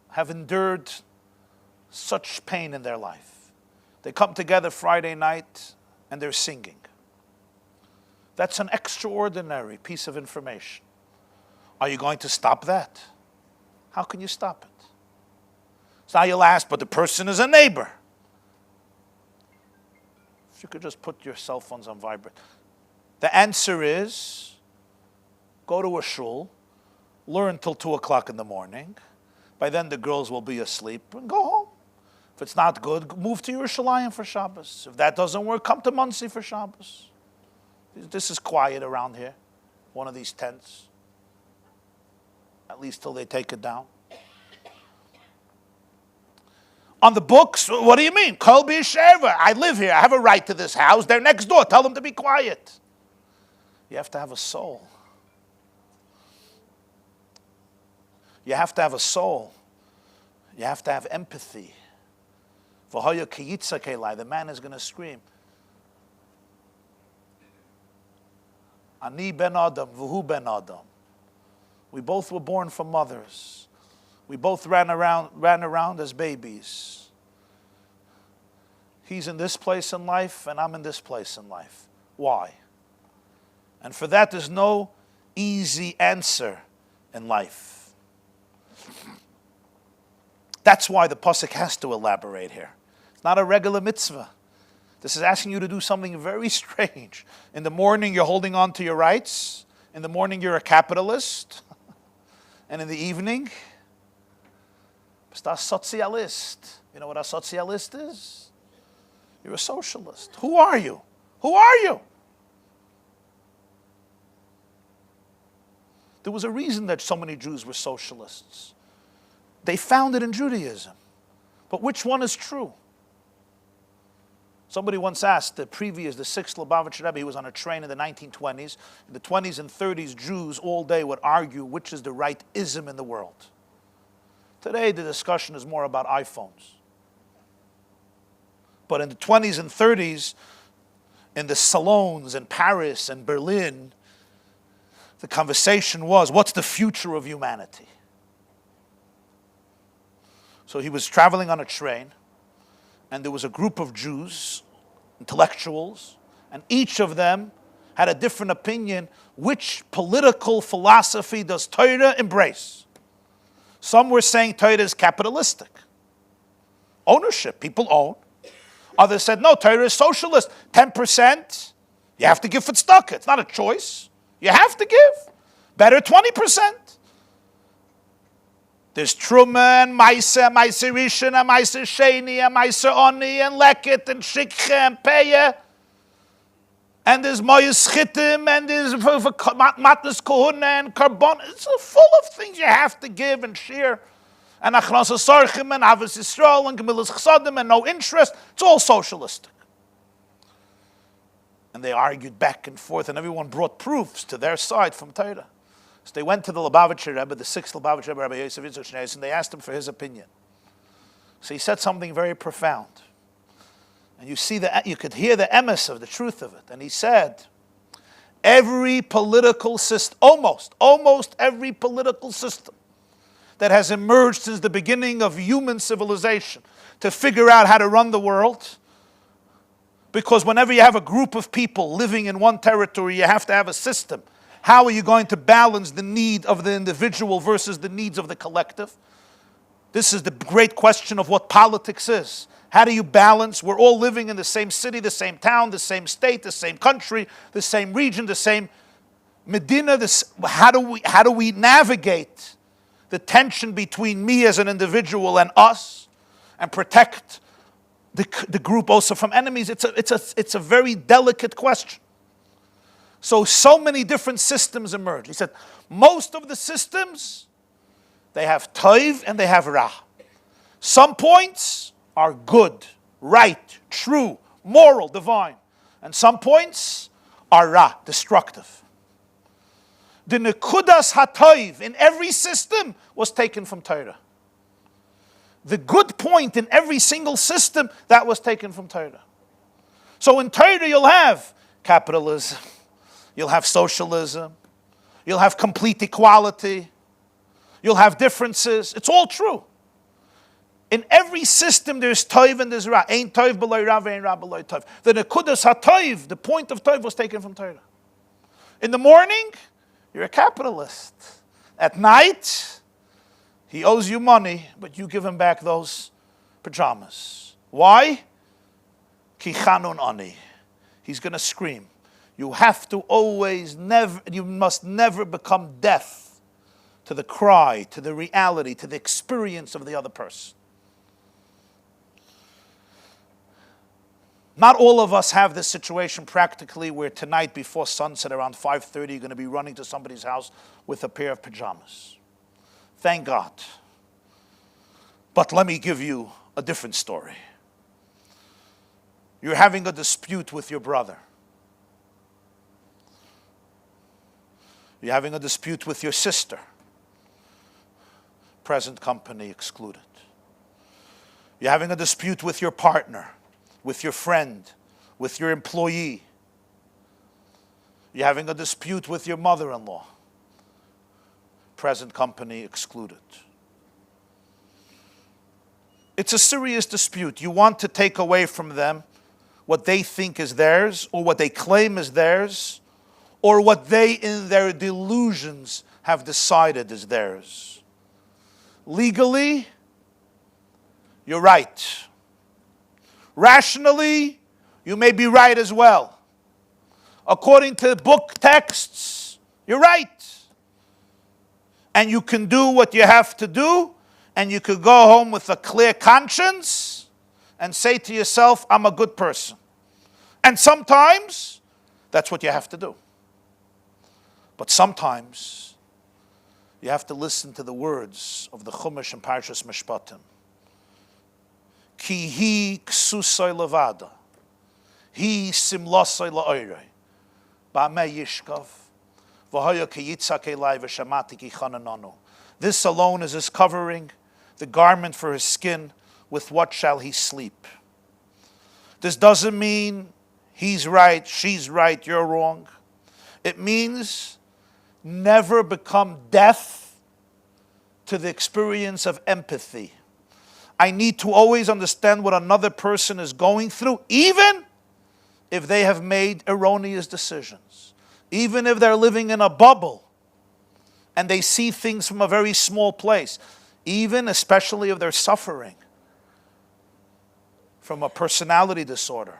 have endured such pain in their life. They come together Friday night and they're singing. That's an extraordinary piece of information. Are you going to stop that? How can you stop it? So now you'll ask, but the person is a neighbor. If you could just put your cell phones on vibrate. The answer is, go to a shul, learn till 2 o'clock in the morning. By then the girls will be asleep and go home. If it's not good, move to Yerushalayim for Shabbos. If that doesn't work, come to Muncie for Shabbos. This is quiet around here, one of these tents. At least till they take it down. On the books, what do you mean? Kol B'Yishaerva. I live here. I have a right to this house. They're next door. Tell them to be quiet. You have to have a soul. You have to have a soul. You have to have empathy. The man is going to scream. Ani ben Adam, v'hu ben Adam. We both were born from mothers. We both ran around as babies. He's in this place in life and I'm in this place in life. Why? And for that, there's no easy answer in life. That's why the pasuk has to elaborate here. It's not a regular mitzvah. This is asking you to do something very strange. In the morning, you're holding on to your rights. In the morning, you're a capitalist. And in the evening, you're a socialist. You know what a socialist is? You're a socialist. Who are you? Who are you? There was a reason that so many Jews were socialists. They found it in Judaism. But which one is true? Somebody once asked the sixth Lubavitcher Rebbe, he was on a train in the 1920s. In the 20s and 30s, Jews all day would argue which is the right ism in the world. Today, the discussion is more about iPhones. But in the 20s and 30s, in the salons in Paris and Berlin, the conversation was, what's the future of humanity? So he was traveling on a train, and there was a group of Jews, intellectuals, and each of them had a different opinion. Which political philosophy does Torah embrace? Some were saying Torah is capitalistic. Ownership, people own. Others said, no, Torah is socialist. 10%, you have to give tzedakah. It's not a choice. You have to give. Better 20%. There's Truma and Maisa, Maisa Rishon, and Maisa Sheni, and Maisa Oni, and Leket, and Shikha, and Peya. And there's Moyes Chitim, and there's Matnas Kohuna, and Karbon. It's full of things you have to give and share. And Achnas Sarchim, and Avos Yisrael, and Gemilas Chsadim, and no interest. It's all socialistic. And they argued back and forth, and everyone brought proofs to their side from Torah. So they went to the Lubavitcher Rebbe, the sixth Lubavitcher Rebbe, Rabbi Yosef Yitzchak Shneis, and they asked him for his opinion. So he said something very profound. And you could hear the emes of the truth of it. And he said, every political system, almost every political system that has emerged since the beginning of human civilization to figure out how to run the world, because whenever you have a group of people living in one territory, you have to have a system. How are you going to balance the need of the individual versus the needs of the collective? This is the great question of what politics is. How do you balance? We're all living in the same city, the same town, the same state, the same country, the same region, the same Medina. How do we navigate the tension between me as an individual and us, and protect the group also from enemies? It's a very delicate question. So many different systems emerge. He said, most of the systems, they have toiv and they have ra. Some points are good, right, true, moral, divine. And some points are ra, destructive. The nekudas hatoiv in every system was taken from Torah. The good point in every single system, that was taken from Torah. So in Torah you'll have capitalism, you'll have socialism, you'll have complete equality, you'll have differences. It's all true. In every system there's toiv and there's ra. Ein toiv b'loi ra, ve'ein ra b'loi toiv. The nekudas hatoiv, the point of toiv, was taken from Torah. In the morning, you're a capitalist. At night, he owes you money, but you give him back those pajamas. Why? Ki chanun ani. He's going to scream. You have to you must never become deaf to the cry, to the reality, to the experience of the other person. Not all of us have this situation practically where tonight before sunset around 5:30 you're going to be running to somebody's house with a pair of pajamas. Thank God. But let me give you a different story. You're having a dispute with your brother. You're having a dispute with your sister. Present company excluded. You're having a dispute with your partner, with your friend, with your employee. You're having a dispute with your mother-in-law. Present company excluded. It's a serious dispute. You want to take away from them what they think is theirs, or what they claim is theirs, or what they in their delusions have decided is theirs. Legally, you're right. Rationally, you may be right as well. According to book texts, you're right. And you can do what you have to do, and you could go home with a clear conscience and say to yourself, I'm a good person. And sometimes, that's what you have to do. But sometimes, you have to listen to the words of the Chumash and Parshas Mishpatim. Ki hi ksusay levada, hi simlasay la'oirei, ba'amei yishkav, v'hoya ki yitzak elai v'shamati ki chanananu. This alone is his covering, the garment for his skin. With what shall he sleep? This doesn't mean he's right, she's right, you're wrong. It means never become deaf to the experience of empathy. I need to always understand what another person is going through, even if they have made erroneous decisions. Even if they're living in a bubble and they see things from a very small place. Even, especially if they're suffering from a personality disorder,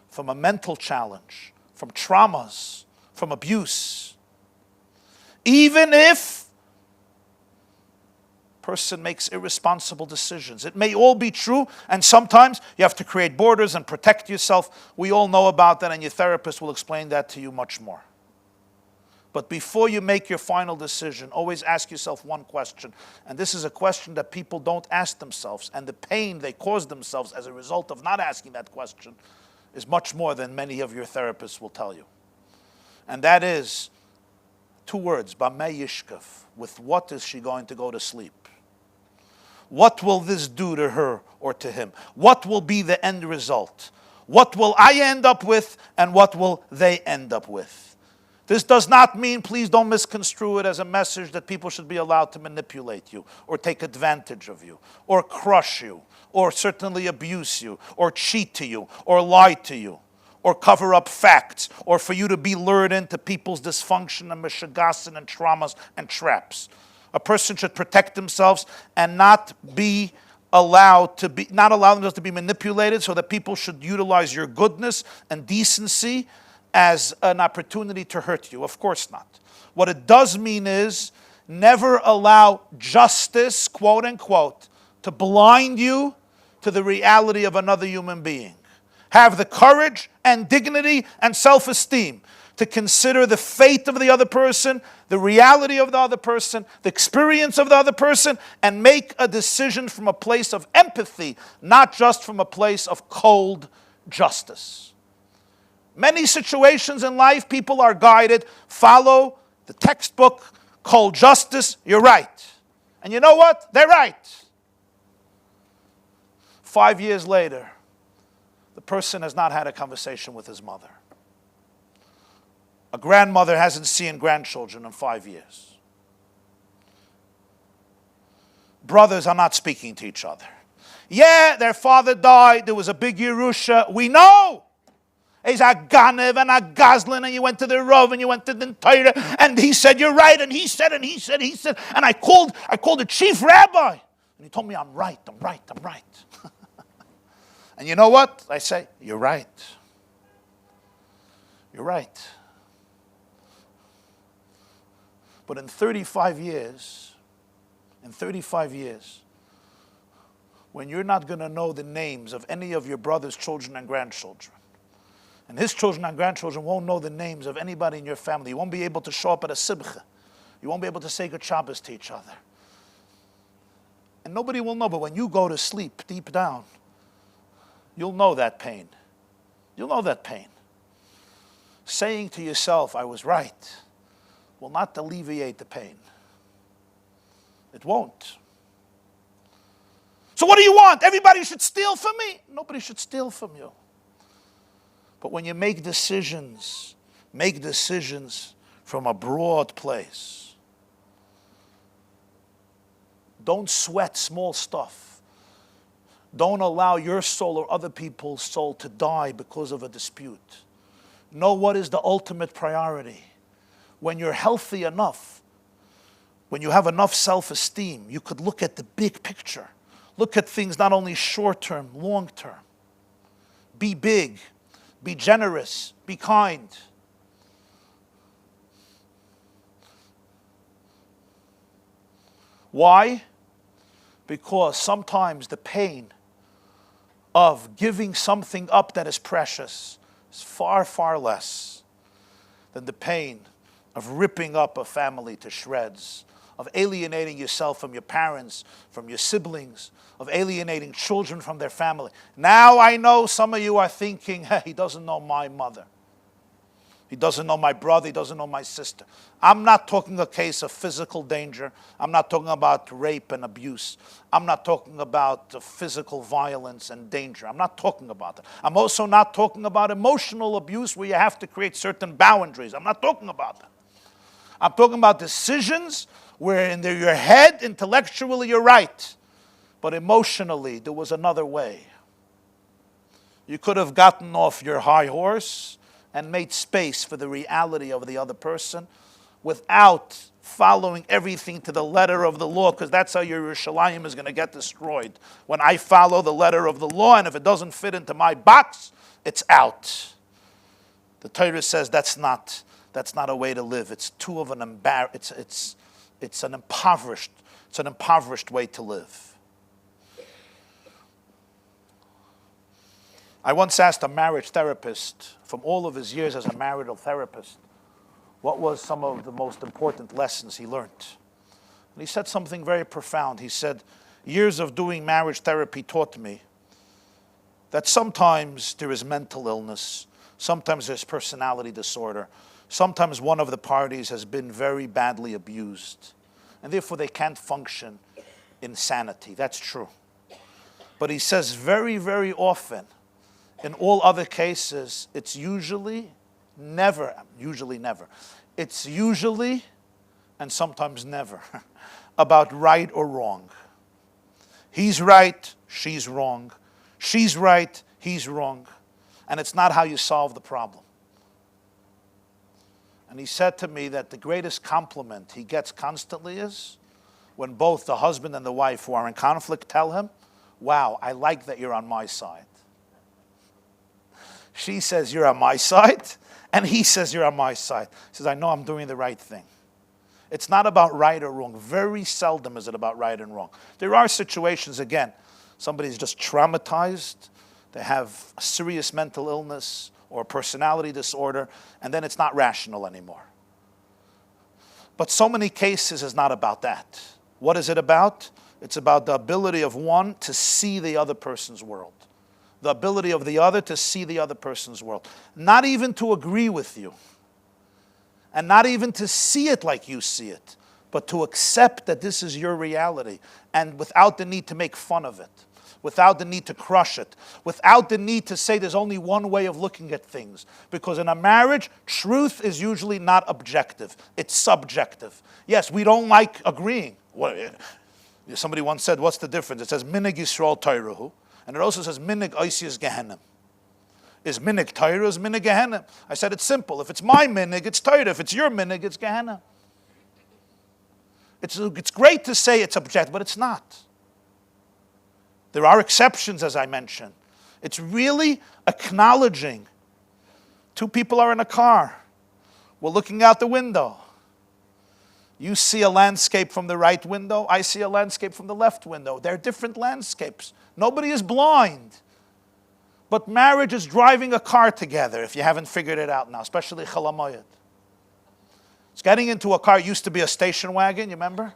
from a mental challenge, from traumas, from abuse. Even if person makes irresponsible decisions. It may all be true, and sometimes you have to create borders and protect yourself. We all know about that, and your therapist will explain that to you much more. But before you make your final decision, always ask yourself one question. And this is a question that people don't ask themselves. And the pain they cause themselves as a result of not asking that question is much more than many of your therapists will tell you. And that is two words, Bamei Yishkav. With what is she going to go to sleep? What will this do to her or to him? What will be the end result? What will I end up with, and what will they end up with? This does not mean, please don't misconstrue it as a message that people should be allowed to manipulate you, or take advantage of you, or crush you, or certainly abuse you, or cheat to you, or lie to you, or cover up facts, or for you to be lured into people's dysfunction and meshagasin and traumas and traps. A person should protect themselves and not allow themselves to be manipulated, so that people should utilize your goodness and decency as an opportunity to hurt you. Of course not. What it does mean is never allow justice, quote unquote, to blind you to the reality of another human being. Have the courage and dignity and self-esteem to consider the fate of the other person, the reality of the other person, the experience of the other person, and make a decision from a place of empathy, not just from a place of cold justice. Many situations in life, people are guided, follow the textbook, cold justice, you're right. And you know what? They're right. 5 years later, the person has not had a conversation with his mother. A grandmother hasn't seen grandchildren in 5 years. Brothers are not speaking to each other. Yeah, their father died, there was a big Yerusha, we know. He's a Ganev and a Goslin, and you went to the Rav and you went to the Torah, and he said, you're right, and he said, and he said, and I called the chief rabbi, and he told me I'm right. And you know what? I say, you're right. You're right. But in 35 years, when you're not going to know the names of any of your brother's children and grandchildren, and his children and grandchildren won't know the names of anybody in your family. You won't be able to show up at a simcha. You won't be able to say good Shabbos to each other. And nobody will know, but when you go to sleep deep down, you'll know that pain. You'll know that pain. Saying to yourself, I was right, will not alleviate the pain. It won't. So what do you want? Everybody should steal from me? Nobody should steal from you. But when you make decisions from a broad place. Don't sweat small stuff. Don't allow your soul or other people's soul to die because of a dispute. Know what is the ultimate priority. When you're healthy enough, when you have enough self-esteem, you could look at the big picture. Look at things not only short-term, long-term. Be big, be generous, be kind. Why? Because sometimes the pain of giving something up that is precious is far, far less than the pain of ripping up a family to shreds, of alienating yourself from your parents, from your siblings, of alienating children from their family. Now I know some of you are thinking, hey, he doesn't know my mother. He doesn't know my brother. He doesn't know my sister. I'm not talking a case of physical danger. I'm not talking about rape and abuse. I'm not talking about physical violence and danger. I'm not talking about that. I'm also not talking about emotional abuse where you have to create certain boundaries. I'm not talking about that. I'm talking about decisions where in your head, intellectually, you're right. But emotionally, there was another way. You could have gotten off your high horse and made space for the reality of the other person without following everything to the letter of the law, because that's how your Yerushalayim is going to get destroyed. When I follow the letter of the law, and if it doesn't fit into my box, it's out. The Torah says that's not a way to live. It's too of an it's an impoverished way to live. I once asked a marriage therapist, from all of his years as a marital therapist, what was some of the most important lessons he learned. And he said something very profound. He said, years of doing marriage therapy taught me that sometimes there is mental illness, sometimes there's personality disorder, sometimes one of the parties has been very badly abused, and therefore they can't function in sanity. That's true. But he says very, very often, in all other cases, it's usually never, it's usually, and sometimes never, about right or wrong. He's right, she's wrong. She's right, he's wrong. And it's not how you solve the problem. And he said to me that the greatest compliment he gets constantly is when both the husband and the wife who are in conflict tell him, wow, I like that you're on my side. She says, you're on my side, and he says, you're on my side. He says, I know I'm doing the right thing. It's not about right or wrong. Very seldom is it about right and wrong. There are situations, again, somebody's just traumatized, they have a serious mental illness or a personality disorder, and then it's not rational anymore. But so many cases is not about that. What is it about? It's about the ability of one to see the other person's world. The ability of the other to see the other person's world. Not even to agree with you. And not even to see it like you see it. But to accept that this is your reality. And without the need to make fun of it. Without the need to crush it. Without the need to say there's only one way of looking at things. Because in a marriage, truth is usually not objective. It's subjective. Yes, we don't like agreeing. Somebody once said, what's the difference? It says, Minig Yisrael Tayruhu. And it also says, Minig Oisius Gehenim. Is Minig Torah, is Minig Gehenim? I said, it's simple. If it's my Minig, it's Torah. If it's your Minig, it's Gehenim. It's great to say it's objective, but it's not. There are exceptions, as I mentioned. It's really acknowledging. Two people are in a car. We're looking out the window. You see a landscape from the right window. I see a landscape from the left window. They're different landscapes. Nobody is blind. But marriage is driving a car together, if you haven't figured it out now, especially Chalamoyed. It's getting into a car. It used to be a station wagon, you remember?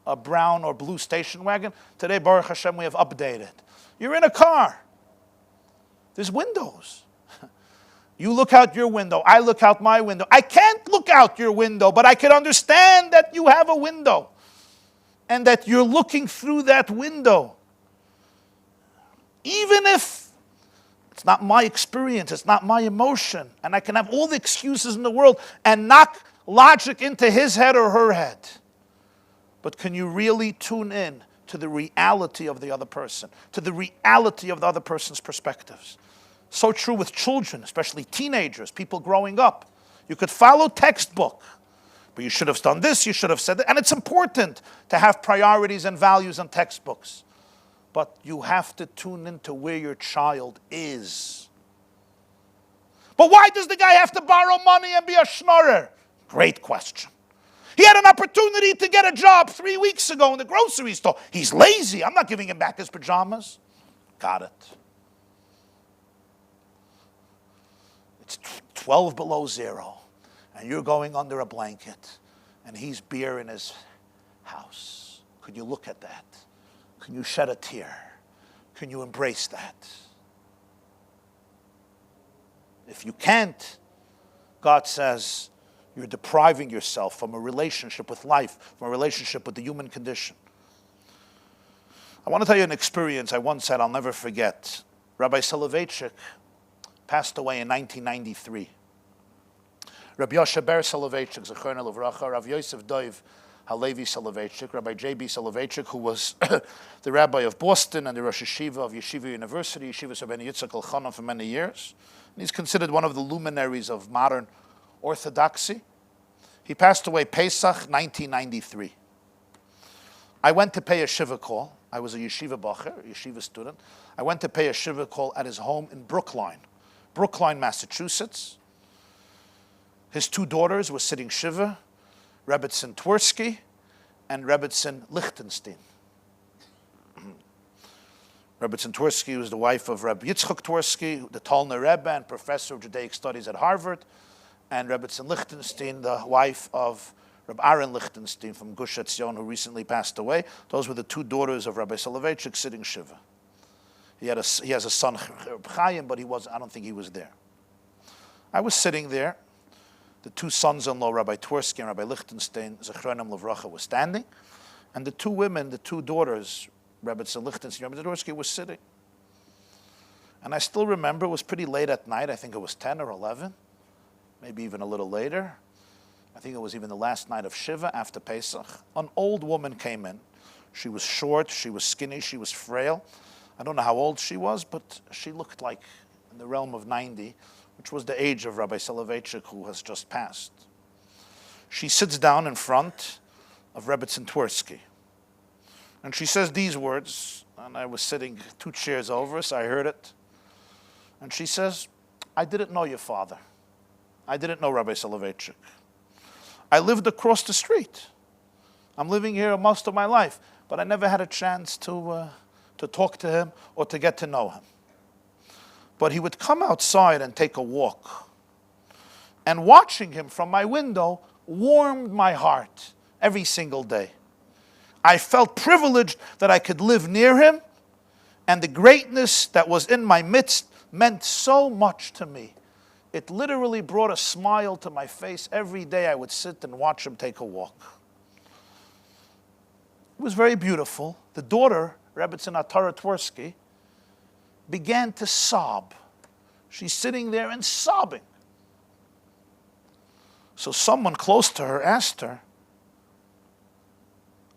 A brown or blue station wagon. Today, Baruch Hashem, we have updated. You're in a car. There's windows. You look out your window. I look out my window. I can't look out your window, but I can understand that you have a window and that you're looking through that window. Even if it's not my experience, it's not my emotion, and I can have all the excuses in the world and knock logic into his head or her head. But can you really tune in to the reality of the other person, to the reality of the other person's perspectives. So true with children, especially teenagers, people growing up. You could follow textbook, but you should have done this, you should have said that. And it's important to have priorities and values in textbooks. But you have to tune into where your child is. But why does the guy have to borrow money and be a schnorrer? Great question. He had an opportunity to get a job 3 weeks ago in the grocery store. He's lazy. I'm not giving him back his pajamas. Got it. It's 12 below zero, and you're going under a blanket, and he's beer in his house. Could you look at that? Can you shed a tear? Can you embrace that? If you can't, God says, you're depriving yourself from a relationship with life, from a relationship with the human condition. I want to tell you an experience I once had I'll never forget. Rabbi Soloveitchik passed away in 1993. Rabbi Yoshe Ber Soloveitchik, Zechorna Livracha, Rav Yosef Dov Halevi Soloveitchik, Rabbi J.B. Soloveitchik, who was the rabbi of Boston and the Rosh Yeshiva of Yeshiva University, Yeshiva Rabbeinu Yitzchak Elchanan for many years. And he's considered one of the luminaries of modern Orthodoxy. He passed away Pesach 1993. I went to pay a shiva call. I was a yeshiva bacher, a yeshiva student. I went to pay a shiva call at his home in Brookline, Massachusetts. His two daughters were sitting shiva, Rebbetzin Twersky and Rebbetzin Lichtenstein. Rebbetzin Twersky was the wife of Rabbi Yitzchak Twersky, the Talner Rebbe and professor of Judaic studies at Harvard, and Rebbetzin Lichtenstein, the wife of Rabbi Aaron Lichtenstein from Gush Etzion, who recently passed away. Those were the two daughters of Rabbi Soloveitchik sitting shiva. He has a son, Chaim, but I don't think he was there. I was sitting there. The two sons-in-law, Rabbi Twersky and Rabbi Lichtenstein, Zechronim Livracha, were standing. And the two women, the two daughters, Rebbetzin Lichtenstein and Rabbi Twersky, were sitting. And I still remember, it was pretty late at night. I think it was 10 or 11, maybe even a little later. I think it was even the last night of Shiva after Pesach. An old woman came in. She was short, she was skinny, she was frail. I don't know how old she was, but she looked like in the realm of 90, which was the age of Rabbi Soloveitchik, who has just passed. She sits down in front of Rebbetzin Twersky. And she says these words, and I was sitting 2 chairs over, so I heard it. And she says, I didn't know your father. I didn't know Rabbi Soloveitchik. I lived across the street. I'm living here most of my life, but I never had a chance to talk to him or to get to know him. But he would come outside and take a walk. And watching him from my window warmed my heart every single day. I felt privileged that I could live near him, and the greatness that was in my midst meant so much to me. It literally brought a smile to my face every day I would sit and watch him take a walk. It was very beautiful. The daughter, Rebbetzin Atara Twersky, began to sob. She's sitting there and sobbing. So someone close to her asked her,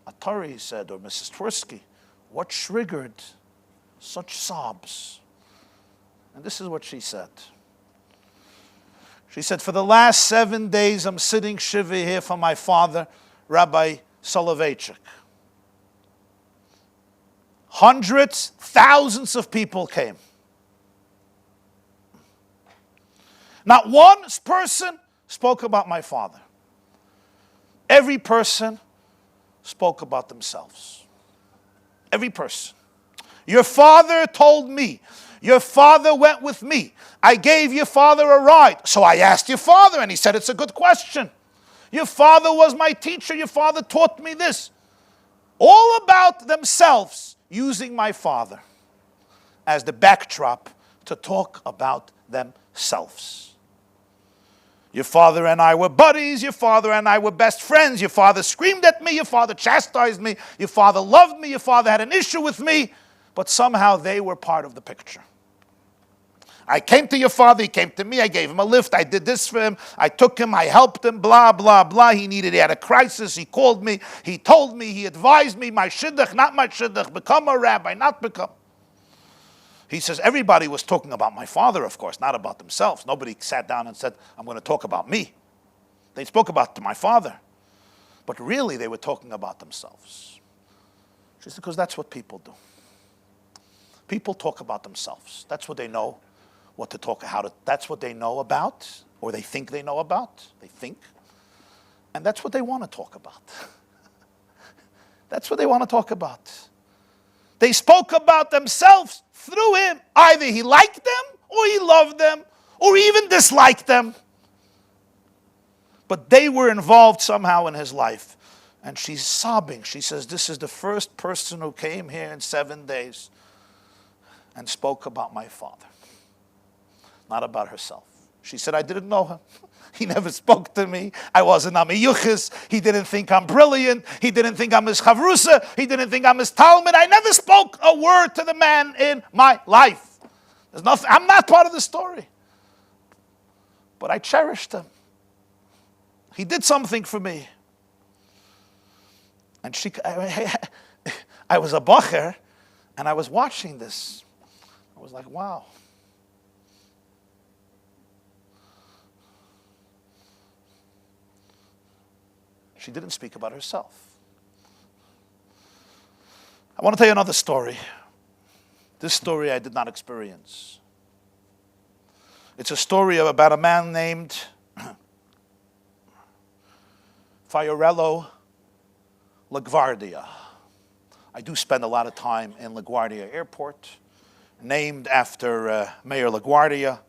Atari, he said, or Mrs. Twersky, what triggered such sobs? And this is what she said. She said, for the last 7 days I'm sitting shiva here for my father, Rabbi Soloveitchik. Hundreds, thousands of people came. Not one person spoke about my father. Every person spoke about themselves. Every person. Your father told me. Your father went with me. I gave your father a ride. So I asked your father, and he said, it's a good question. Your father was my teacher. Your father taught me this. All about themselves, using my father as the backdrop to talk about themselves. Your father and I were buddies. Your father and I were best friends. Your father screamed at me. Your father chastised me. Your father loved me. Your father had an issue with me. But somehow they were part of the picture. I came to your father, he came to me, I gave him a lift, I did this for him, I took him, I helped him, blah, blah, blah. He had a crisis, he called me, he told me, he advised me, my shidduch, not my shidduch, become a rabbi, not become. He says, everybody was talking about my father, of course, not about themselves. Nobody sat down and said, I'm going to talk about me. They spoke about my father. But really, they were talking about themselves. She said, because that's what people do. People talk about themselves. That's what they know, what to talk, that's what they know about, or they think they know about. They think. And that's what they want to talk about. That's what they want to talk about. They spoke about themselves through him. Either he liked them, or he loved them, or even disliked them. But they were involved somehow in his life. And she's sobbing. She says, this is the first person who came here in 7 days and spoke about my father. Not about herself. She said, I didn't know him. He never spoke to me. I wasn't a miyuchis. He didn't think I'm brilliant. He didn't think I'm his chavrusa. He didn't think I'm his talmud. I never spoke a word to the man in my life. There's nothing. I'm not part of the story. But I cherished him. He did something for me. And I was a bacher, and I was watching this. I was like, wow. She didn't speak about herself. I want to tell you another story. This story I did not experience. It's a story about a man named Fiorello LaGuardia. I do spend a lot of time in LaGuardia Airport, named after Mayor LaGuardia.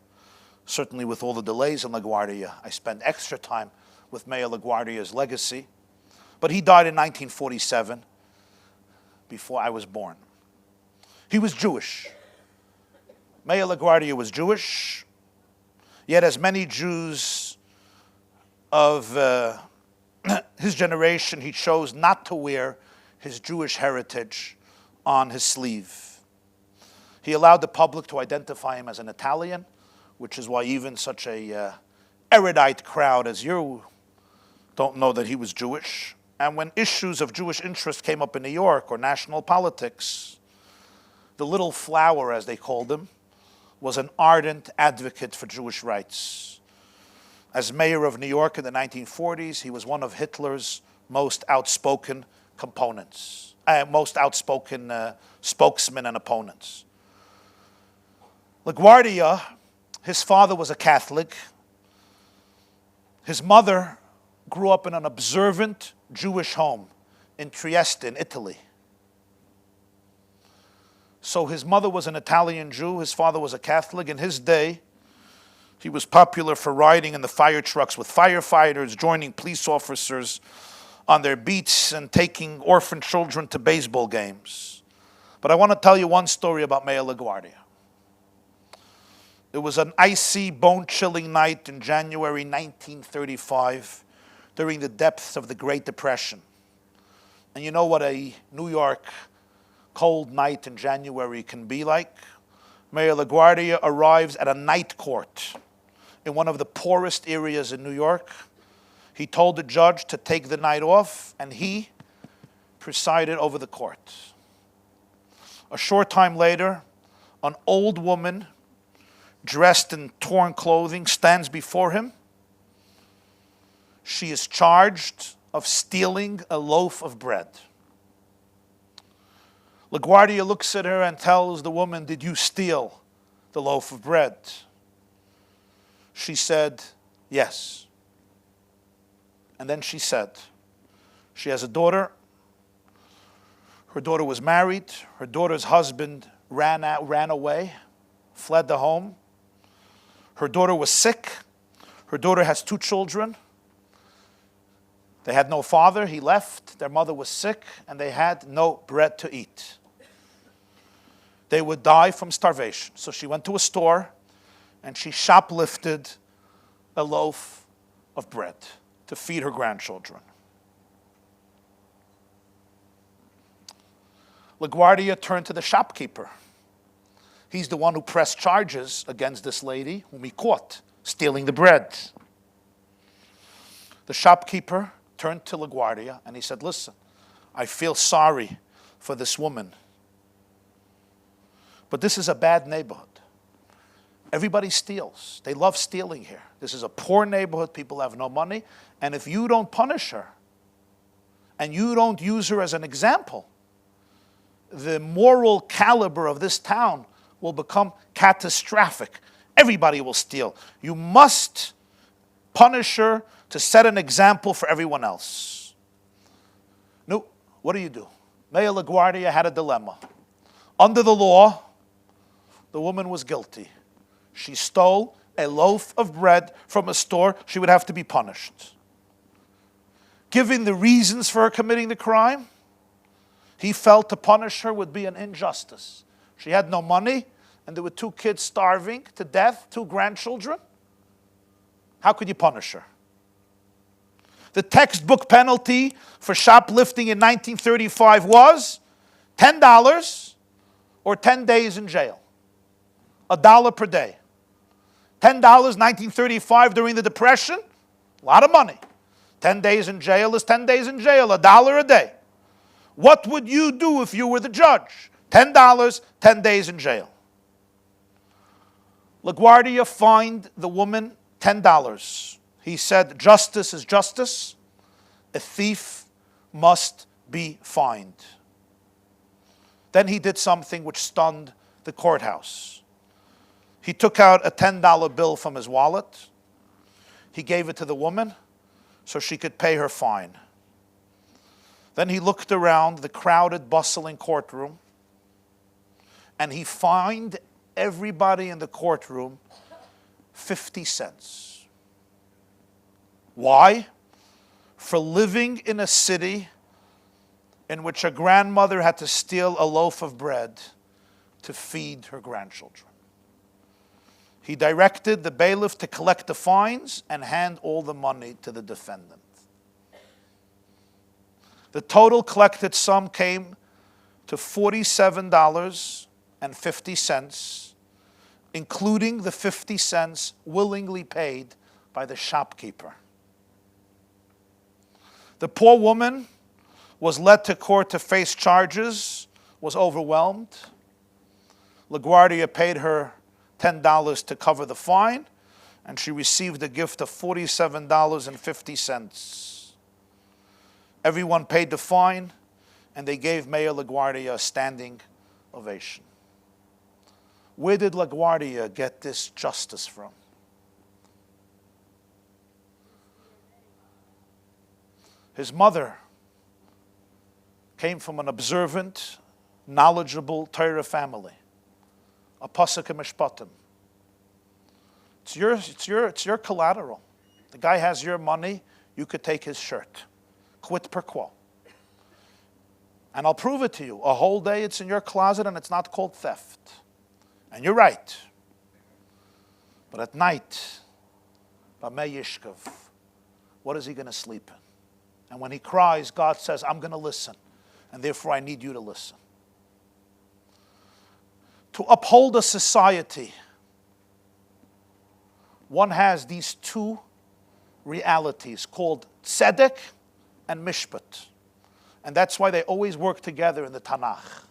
Certainly with all the delays in LaGuardia, I spend extra time with Mayor LaGuardia's legacy. But he died in 1947, before I was born. He was Jewish. Mayor LaGuardia was Jewish, yet as many Jews of his generation, he chose not to wear his Jewish heritage on his sleeve. He allowed the public to identify him as an Italian, which is why even such a erudite crowd as you don't know that he was Jewish. And when issues of Jewish interest came up in New York or national politics, the little flower, as they called him, was an ardent advocate for Jewish rights. As mayor of New York in the 1940s, he was one of Hitler's most outspoken spokesmen and opponents. LaGuardia, his father was a Catholic. His mother grew up in an observant Jewish home in Trieste, in Italy. So his mother was an Italian Jew, his father was a Catholic. In his day, he was popular for riding in the fire trucks with firefighters, joining police officers on their beats, and taking orphan children to baseball games. But I want to tell you one story about Mayor LaGuardia. It was an icy, bone-chilling night in January 1935, during the depths of the Great Depression. And you know what a New York cold night in January can be like? Mayor LaGuardia arrives at a night court in one of the poorest areas in New York. He told the judge to take the night off, and he presided over the court. A short time later, an old woman dressed in torn clothing stands before him. She is charged of stealing a loaf of bread. LaGuardia looks at her and tells the woman, "Did you steal the loaf of bread?" She said, "Yes." And then she said, she has a daughter. Her daughter was married. Her daughter's husband ran away, fled the home. Her daughter was sick. Her daughter has 2 children. They had no father. He left. Their mother was sick, and they had no bread to eat. They would die from starvation. So she went to a store, and she shoplifted a loaf of bread to feed her grandchildren. LaGuardia turned to the shopkeeper, He's the one who pressed charges against this lady whom he caught stealing the bread. The shopkeeper turned to LaGuardia and he said, listen, I feel sorry for this woman, but this is a bad neighborhood. Everybody steals. They love stealing here. This is a poor neighborhood. People have no money. And if you don't punish her and you don't use her as an example, the moral caliber of this town will become catastrophic. Everybody will steal. You must punish her to set an example for everyone else. No, what do? Mayor LaGuardia had a dilemma. Under the law, the woman was guilty. She stole a loaf of bread from a store. She would have to be punished. Given the reasons for her committing the crime, he felt to punish her would be an injustice. She had no money, and there were 2 kids starving to death, 2 grandchildren. How could you punish her? The textbook penalty for shoplifting in 1935 was $10 or 10 days in jail. $1 per day. $10, 1935 during the Depression, a lot of money. 10 days in jail is 10 days in jail, $1 a day. What would you do if you were the judge? $10, 10 days in jail. LaGuardia fined the woman $10. He said, justice is justice. A thief must be fined. Then he did something which stunned the courthouse. He took out a $10 bill from his wallet. He gave it to the woman so she could pay her fine. Then he looked around the crowded, bustling courtroom, and he fined everybody in the courtroom 50 cents. Why? For living in a city in which a grandmother had to steal a loaf of bread to feed her grandchildren. He directed the bailiff to collect the fines and hand all the money to the defendant. The total collected sum came to $47.50, including the 50 cents willingly paid by the shopkeeper. The poor woman was led to court to face charges, was overwhelmed. LaGuardia paid her $10 to cover the fine, and she received a gift of $47.50. Everyone paid the fine, and they gave Mayor LaGuardia a standing ovation. Where did LaGuardia get this justice from? His mother came from an observant, knowledgeable Torah family. A pasuk mishpatim. It's your collateral. The guy has your money, you could take his shirt. Quid per quo. And I'll prove it to you. A whole day it's in your closet and it's not called theft. And you're right. But at night, Bamei Yishkav, what is he going to sleep in? And when he cries, God says, I'm going to listen. And therefore I need you to listen. To uphold a society, one has these 2 realities called tzedek and mishpat. And that's why they always work together in the Tanakh.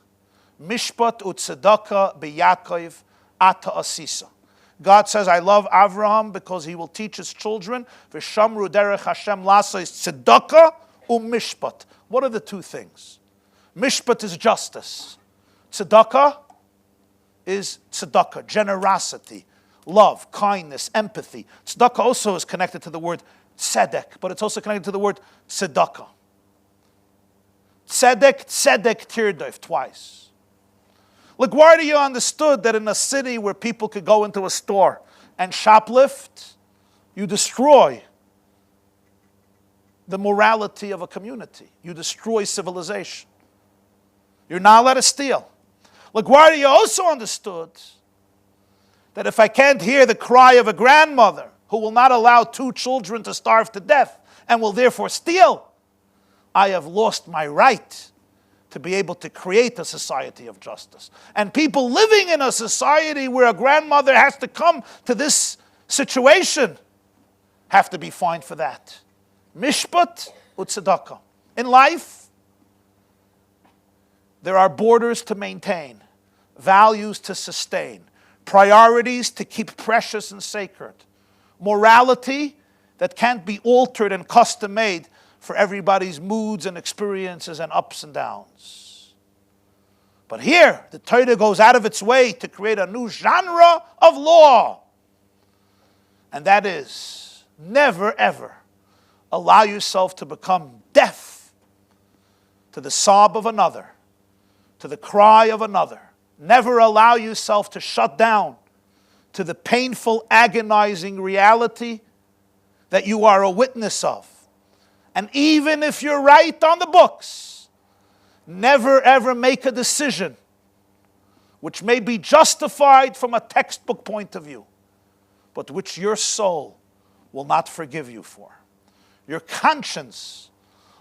Mishpat u'tzedakah b'Yakov ata asisa. God says, I love Avraham because he will teach his children. V'shamru derech Hashem lasa is tzedakah u'mishpat. What are the 2 things? Mishpat is justice. Tzedakah is tzedakah, generosity, love, kindness, empathy. Tzedakah also is connected to the word tzedek, but it's also connected to the word tzedakah. Tzedek, tzedek, tirdoif, twice. LaGuardia understood that in a city where people could go into a store and shoplift, you destroy the morality of a community. You destroy civilization. You're not allowed to steal. LaGuardia also understood that if I can't hear the cry of a grandmother who will not allow 2 children to starve to death and will therefore steal, I have lost my right to to be able to create a society of justice. And people living in a society where a grandmother has to come to this situation have to be fined for that. Mishpat u'tzedakah. In life, there are borders to maintain, values to sustain, priorities to keep precious and sacred, morality that can't be altered and custom-made for everybody's moods and experiences and ups and downs. But here, the Torah goes out of its way to create a new genre of law. And that is, never ever allow yourself to become deaf to the sob of another, to the cry of another. Never allow yourself to shut down to the painful, agonizing reality that you are a witness of. And even if you're right on the books, never ever make a decision which may be justified from a textbook point of view, but which your soul will not forgive you for. Your conscience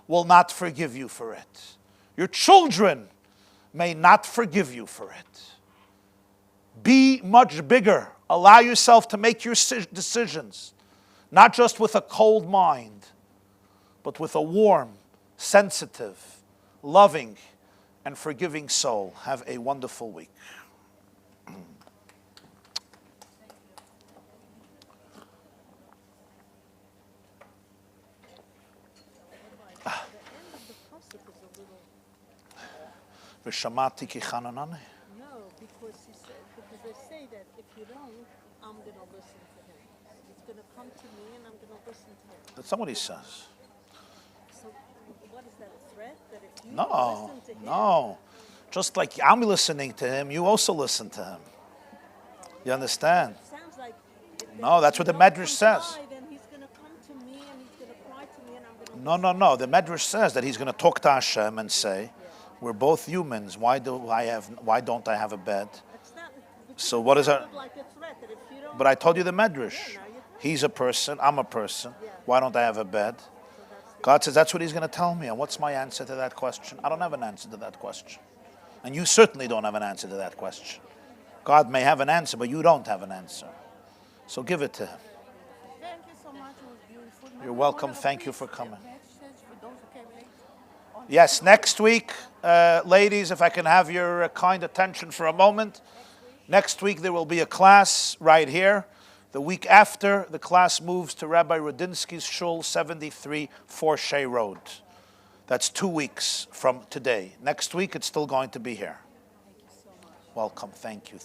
will not forgive you for it. Your children may not forgive you for it. Be much bigger. Allow yourself to make your decisions, not just with a cold mind, but with a warm, sensitive, loving, and forgiving soul. Have a wonderful week. V'shamati ki chananane. No, because they say that if you don't, I'm going to listen to him. It's going to come to me and I'm going to listen to him. That's not what he says. So what is that, a threat? That if you No, listen to him... no. Just like I'm listening to him, you also listen to him. You understand? Sounds like... No, that's what the Medrash says. Then he's going to come to me and he's going to cry to me and I'm going to... No. The Medrash says that he's going to talk to Hashem and say, we're both humans. Why don't I have a bed? So what is that? But I told you the Medrash. He's a person, I'm a person. Why don't I have a bed? God says that's what he's going to tell me. And what's my answer to that question? I don't have an answer to that question. And you certainly don't have an answer to that question. God may have an answer, but you don't have an answer. So give it to him. Thank you so much. It was beautiful. You're welcome. Thank you for coming. Yes, next week, ladies, if I can have your kind attention for a moment. Next week there will be a class right here. The week after, the class moves to Rabbi Rudinsky's shul, 73 Forshay Road. That's 2 weeks from today. Next week, it's still going to be here. Thank you so much. Welcome. Thank you.